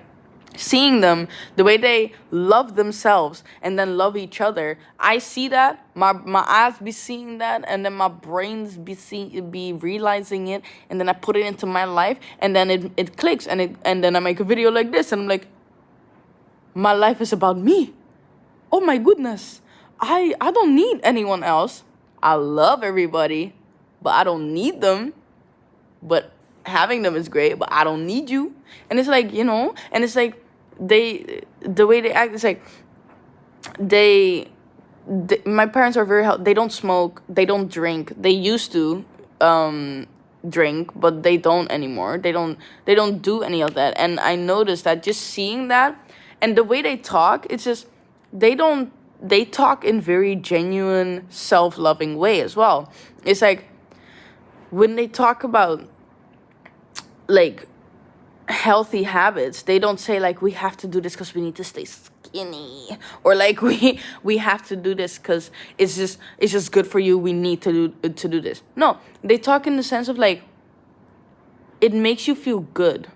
seeing them, the way they love themselves and then love each other, I see that. My eyes be seeing that, and then my brains be realizing it, and then I put it into my life, and then it clicks, and then I make a video like this, and I'm like, my life is about me. Oh my goodness. I don't need anyone else. I love everybody, but I don't need them. But having them is great, but I don't need you. And it's like, and it's like, the way they act is like, my parents are very healthy. They don't smoke, they don't drink. They used to drink, but they don't anymore. They don't do any of that. And I noticed that just seeing that, and the way they talk, it's just, they talk in very genuine, self-loving way as well. It's like, when they talk about, like, healthy habits, they don't say, like, we have to do this because we need to stay skinny, or like, we have to do this because it's just good for you, we need to do this. No, they talk in the sense of, like, it makes you feel good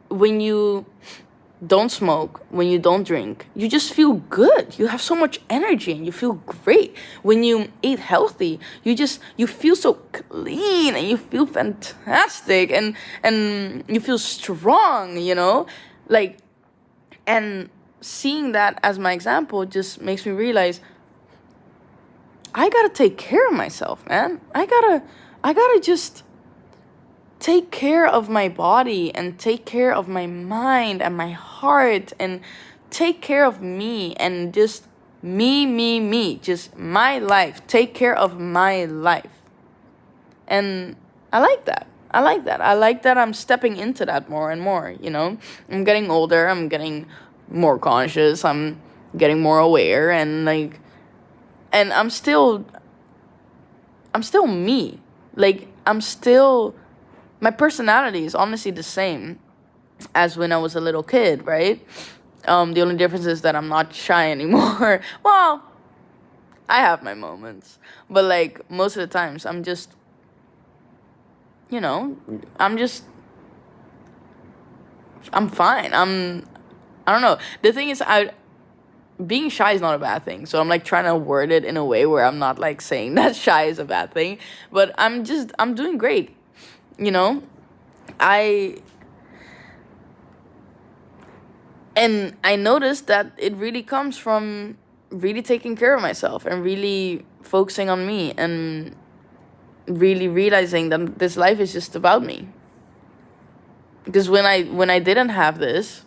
when you don't smoke, when you don't drink, you just feel good. You have so much energy and you feel great. When you eat healthy, you feel so clean and you feel fantastic, and you feel strong, Like, and seeing that as my example just makes me realize I gotta take care of myself, man. I gotta just take care of my body and take care of my mind and my heart and take care of me and just me, just my life. Take care of my life. And I like that. I like that. I like that I'm stepping into that more and more. I'm getting older, I'm getting more conscious, I'm getting more aware, and I'm still me. Like, my personality is honestly the same as when I was a little kid, right? The only difference is that I'm not shy anymore. Well, I have my moments, but like most of the times, you know, I'm just, I'm fine. I don't know. The thing is, being shy is not a bad thing. So I'm like trying to word it in a way where I'm not like saying that shy is a bad thing, but I'm doing great. You know, I and I noticed that it really comes from really taking care of myself and really focusing on me and really realizing that this life is just about me. Because when I didn't have this,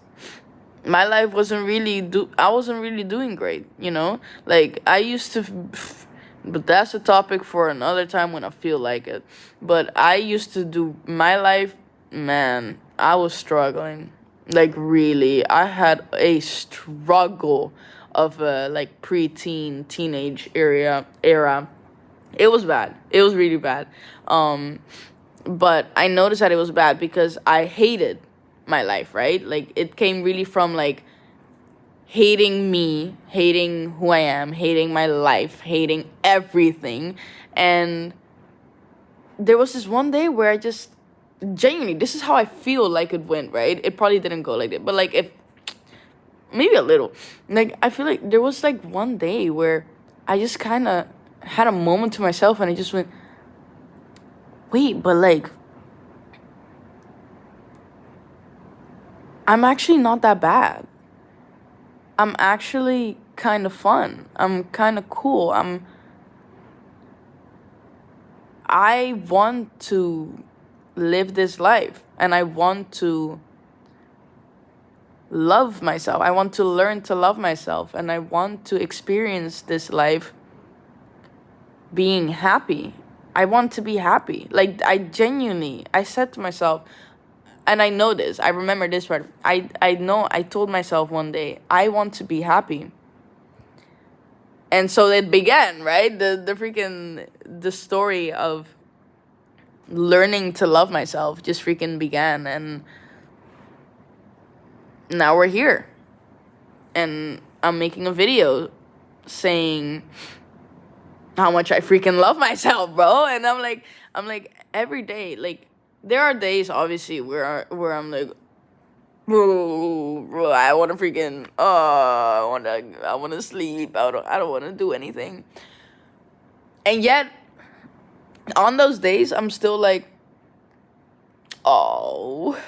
my life I wasn't really doing great. Like, I used to, but that's a topic for another time when I feel like it. But I used to do my life, man, I was struggling. Like, really, I had a struggle of like preteen, teenage era. It was bad. It was really bad. Um, but I noticed that it was bad because I hated my life, right? Like, it came really from like hating me, hating who I am, hating my life, hating everything. And there was this one day where I just genuinely, this is how I feel like it went, right? It probably didn't go like that, but like, if maybe a little, like, I feel like there was like one day where I just kind of had a moment to myself and I just went, wait, but like, I'm actually not that bad. I'm actually kind of fun. I'm kind of cool. I want to live this life and I want to love myself. I want to learn to love myself and I want to experience this life being happy. I want to be happy. Like, I said to myself, and I know this, I remember this part. I know I told myself one day, I want to be happy. And so it began, right? The story of learning to love myself just freaking began, and now we're here. And I'm making a video saying how much I freaking love myself, bro. And I'm like every day, like, there are days obviously where I'm like, bro, I want to freaking I want to sleep. I don't want to do anything. And yet on those days I'm still like, oh,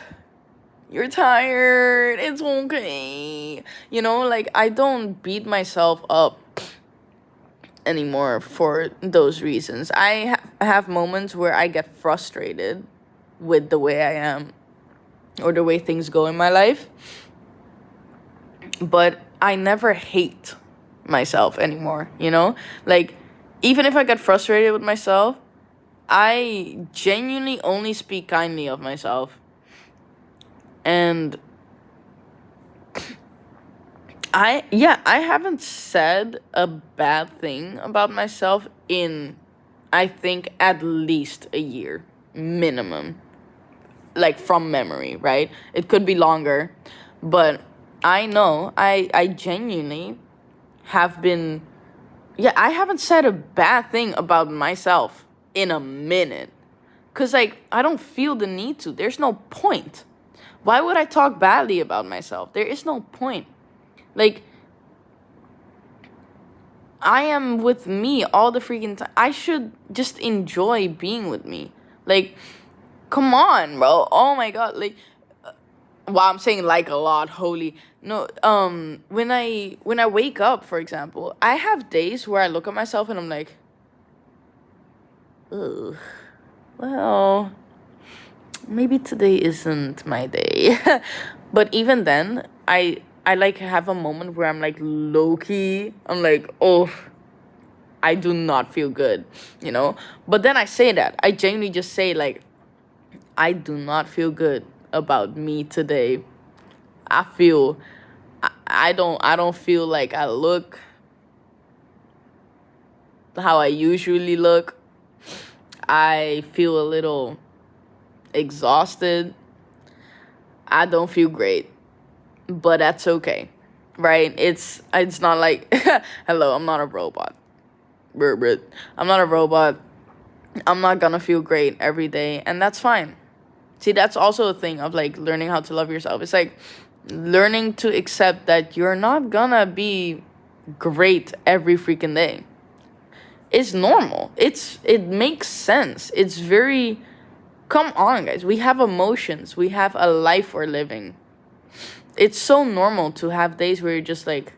you're tired, it's okay. Like, I don't beat myself up anymore for those reasons. I have moments where I get frustrated with the way I am or the way things go in my life, but I never hate myself anymore. Like, even if I get frustrated with myself, I genuinely only speak kindly of myself. And I haven't said a bad thing about myself in, I think, at least a year minimum. Like, from memory, right? It could be longer, but I know I genuinely have been, yeah, I haven't said a bad thing about myself in a minute. Cause, like, I don't feel the need to. There's no point. Why would I talk badly about myself? There is no point. Like, I am with me all the freaking time. I should just enjoy being with me. Like, come on, bro. Oh my god. Like, wow, I'm saying like a lot. Holy no. When I wake up, for example, I have days where I look at myself and I'm like, ugh. Well, maybe today isn't my day. But even then, I like have a moment where I'm like low key. I'm like, oh, I do not feel good, you know? But then I say that. I genuinely just say, like, I do not feel good about me today. I feel I don't feel like I look how I usually look. I feel a little exhausted. I don't feel great, but that's okay. Right? It's not like hello, I'm not a robot. Brr, brr. I'm not a robot. I'm not gonna feel great every day, and that's fine. See, that's also a thing of like learning how to love yourself. It's like learning to accept that you're not gonna be great every freaking day. It's normal. It makes sense. It's very come on, guys. We have emotions. We have a life we're living. It's so normal to have days where you're just like,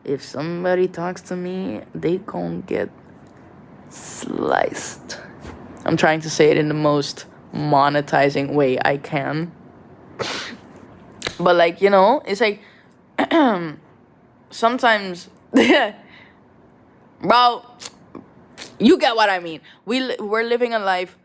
if somebody talks to me, they gon' get sliced. I'm trying to say it in the most monetizing way I can. But like, it's like sometimes bro, you get what I mean. We're living a life.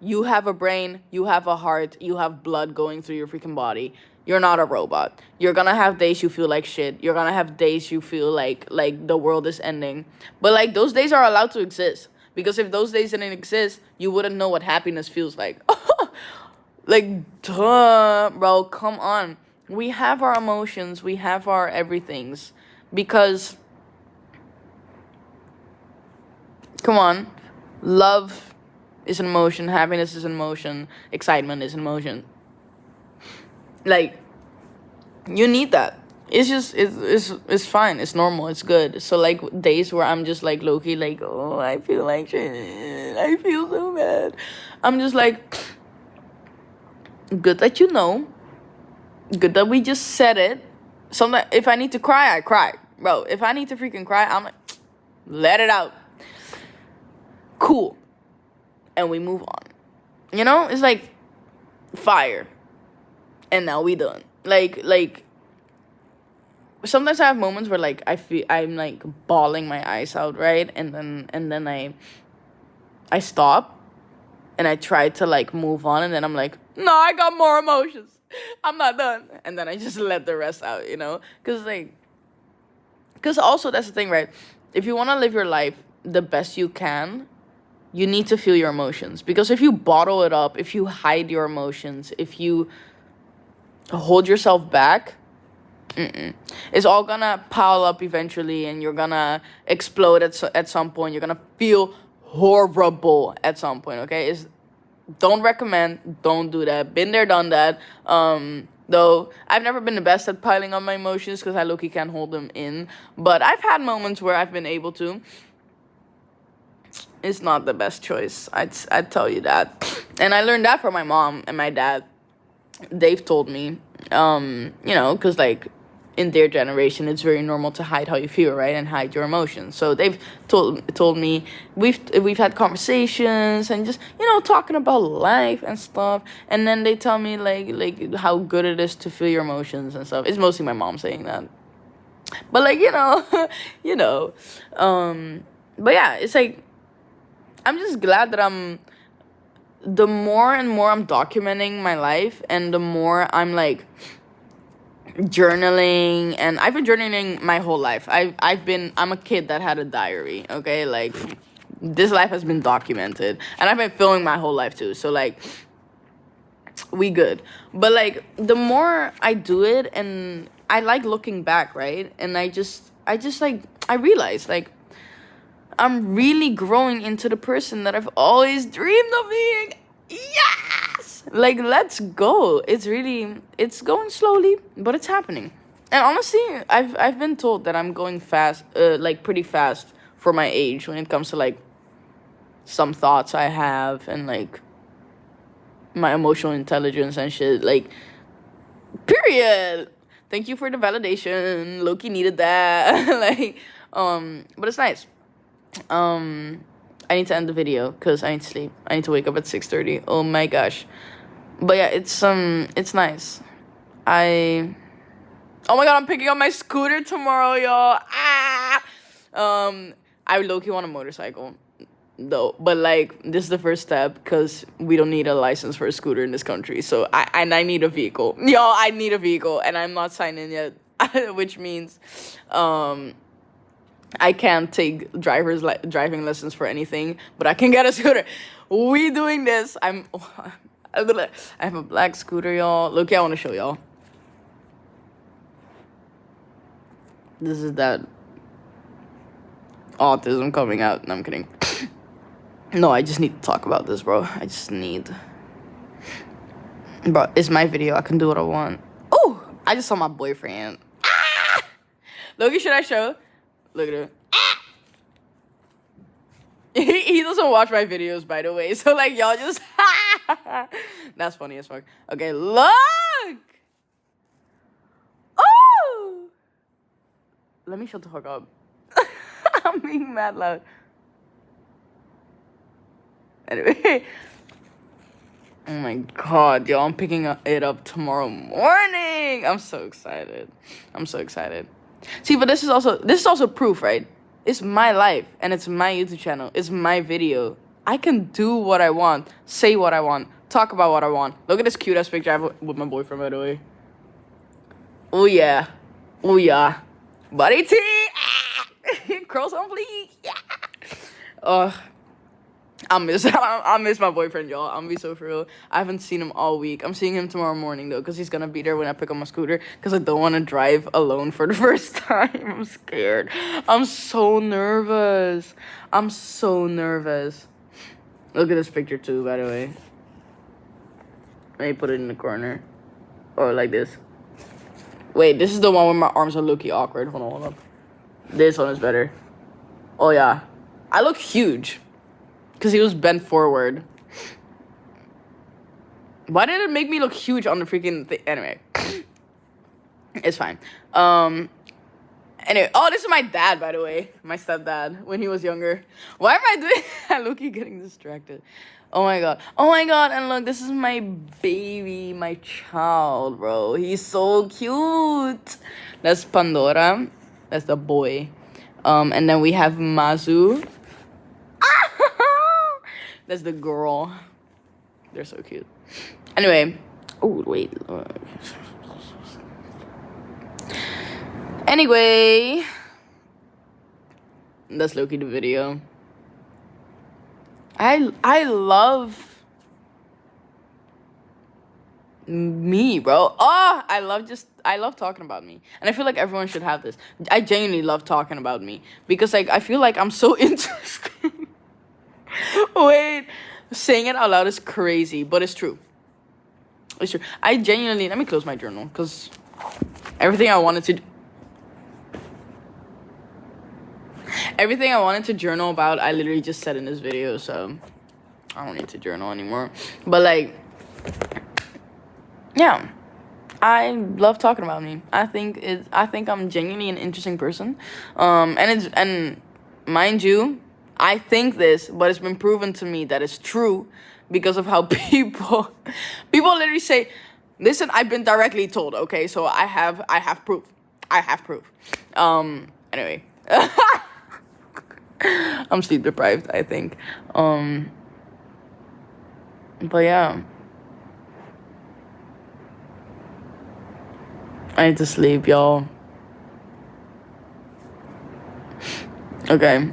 You have a brain, you have a heart, you have blood going through your freaking body. You're not a robot. You're gonna have days you feel like shit. You're gonna have days you feel like the world is ending. But like those days are allowed to exist. Because if those days didn't exist, you wouldn't know what happiness feels like. Like, duh, bro, come on. We have our emotions, we have our everythings. Because, come on, love is an emotion, happiness is an emotion, excitement is an emotion. Like, you need that. It's fine, it's normal, it's good. So like days where I'm just like low key like, oh, I feel like shit, I feel so bad. I'm just like, good that you know. Good that we just said it. Sometimes if I need to cry, I cry. Bro, if I need to freaking cry, I'm like, let it out. Cool. And we move on. It's like fire. And now we done. Like sometimes I have moments where like I feel I'm like bawling my eyes out, right? And then I stop and I try to like move on, and then I'm like, no, I got more emotions. I'm not done. And then I just let the rest out, because also that's the thing, right? If you want to live your life the best you can, you need to feel your emotions. Because if you bottle it up, if you hide your emotions, if you hold yourself back, it's all gonna pile up eventually, and you're gonna explode at some point. You're gonna feel horrible at some point, okay? Don't recommend, don't do that. Been there, done that. Though I've never been the best at piling up my emotions because I low-key can't hold them in. But I've had moments where I've been able to. It's not the best choice. I'd tell you that. And I learned that from my mom and my dad. They've told me, because like in their generation, it's very normal to hide how you feel, right, and hide your emotions. So they've told me we've had conversations and just talking about life and stuff, and then they tell me like how good it is to feel your emotions and stuff. It's mostly my mom saying that, but like but yeah, it's like I'm just glad that the more and more I'm documenting my life, and the more I'm like journaling, and I've been journaling my whole life. I'm a kid that had a diary, okay? Like, this life has been documented, and I've been filming my whole life too, so like we good. But like the more I do it, and I like looking back, right? And I just like I realize like I'm really growing into the person that I've always dreamed of being. Yes! Like, let's go. It's going slowly, but it's happening. And honestly, I've been told that I'm going fast, like pretty fast for my age when it comes to like some thoughts I have and like my emotional intelligence and shit. Like, period. Thank you for the validation. Loki needed that. Like, but it's nice. I need to end the video because I need to sleep. I need to wake up at 6:30. Oh my gosh. But yeah, it's nice. Oh my god, I'm picking up my scooter tomorrow, y'all. Ah! I low-key want a motorcycle, though. But, like, this is the first step, because we don't need a license for a scooter in this country. So, I need a vehicle. Y'all, I need a vehicle, and I'm not signed in yet. Which means, I can't take driving lessons for anything, but I can get a scooter. We doing this. I have a black scooter, y'all. Look, I want to show y'all. This is that autism coming out. No, I'm kidding. No, I just need to talk about this, bro. I just need. Bro, it's my video. I can do what I want. Oh, I just saw my boyfriend. Ah! Loki, should I show? Look at him. Ah! He doesn't watch my videos, by the way. So, like, y'all just. That's funny as fuck. Okay, look! Oh! Let me shut the fuck up. I'm being mad loud. Anyway. Oh my god, yo, I'm picking it up tomorrow morning. I'm so excited. See, but this is also proof, right? It's my life and it's my YouTube channel. It's my video. I can do what I want, say what I want, talk about what I want. Look at this cute ass picture I have with my boyfriend, by the way. Oh yeah. Buddy T! Ah! Curls on fleek! Yeah! I miss my boyfriend, y'all. I'm gonna be so for real. I haven't seen him all week. I'm seeing him tomorrow morning, though, because he's gonna be there when I pick up my scooter, because I don't want to drive alone for the first time. I'm scared. I'm so nervous. Look at this picture, too, by the way. Let me put it in the corner. Or like this. Wait, this is the one where my arms are looking awkward. Hold on. This one is better. Oh, yeah. I look huge. Because he was bent forward. Why did it make me look huge on the freaking thing? Anyway. It's fine. Anyway. Oh, this is my dad, by the way. My stepdad. When he was younger. Why am I doing... I look, getting distracted. Oh my god. And look, this is my baby. My child, bro. He's so cute. That's Pandora. That's the boy. And then we have Mazu. That's the girl. They're so cute. Anyway. Oh, wait. Anyway. That's Loki the video. I love me, bro. Oh, I love talking about me. And I feel like everyone should have this. I genuinely love talking about me. Because, like, I feel like I'm so interesting. Wait. Saying it out loud is crazy, but it's true. It's true. I genuinely... Let me close my journal. Because everything I wanted to journal about, I literally just said in this video, so I don't need to journal anymore. But, like, yeah, I love talking about me. I think I'm genuinely an interesting person. And mind you, I think this, but it's been proven to me that it's true because of how people literally say, listen, I've been directly told, okay, so I have proof. Anyway. I'm sleep deprived, I think. But yeah. I need to sleep, y'all. Okay.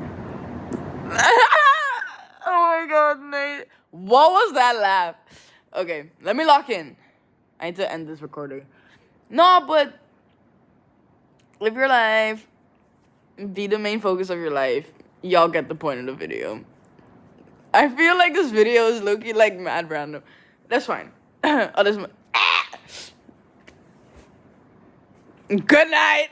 Oh my god, Nate. What was that laugh? Okay, let me lock in. I need to end this recording. No, but live your life. Be the main focus of your life. Y'all get the point of the video. I feel like this video is low-key like mad random. That's fine. Oh, that's my... Good night.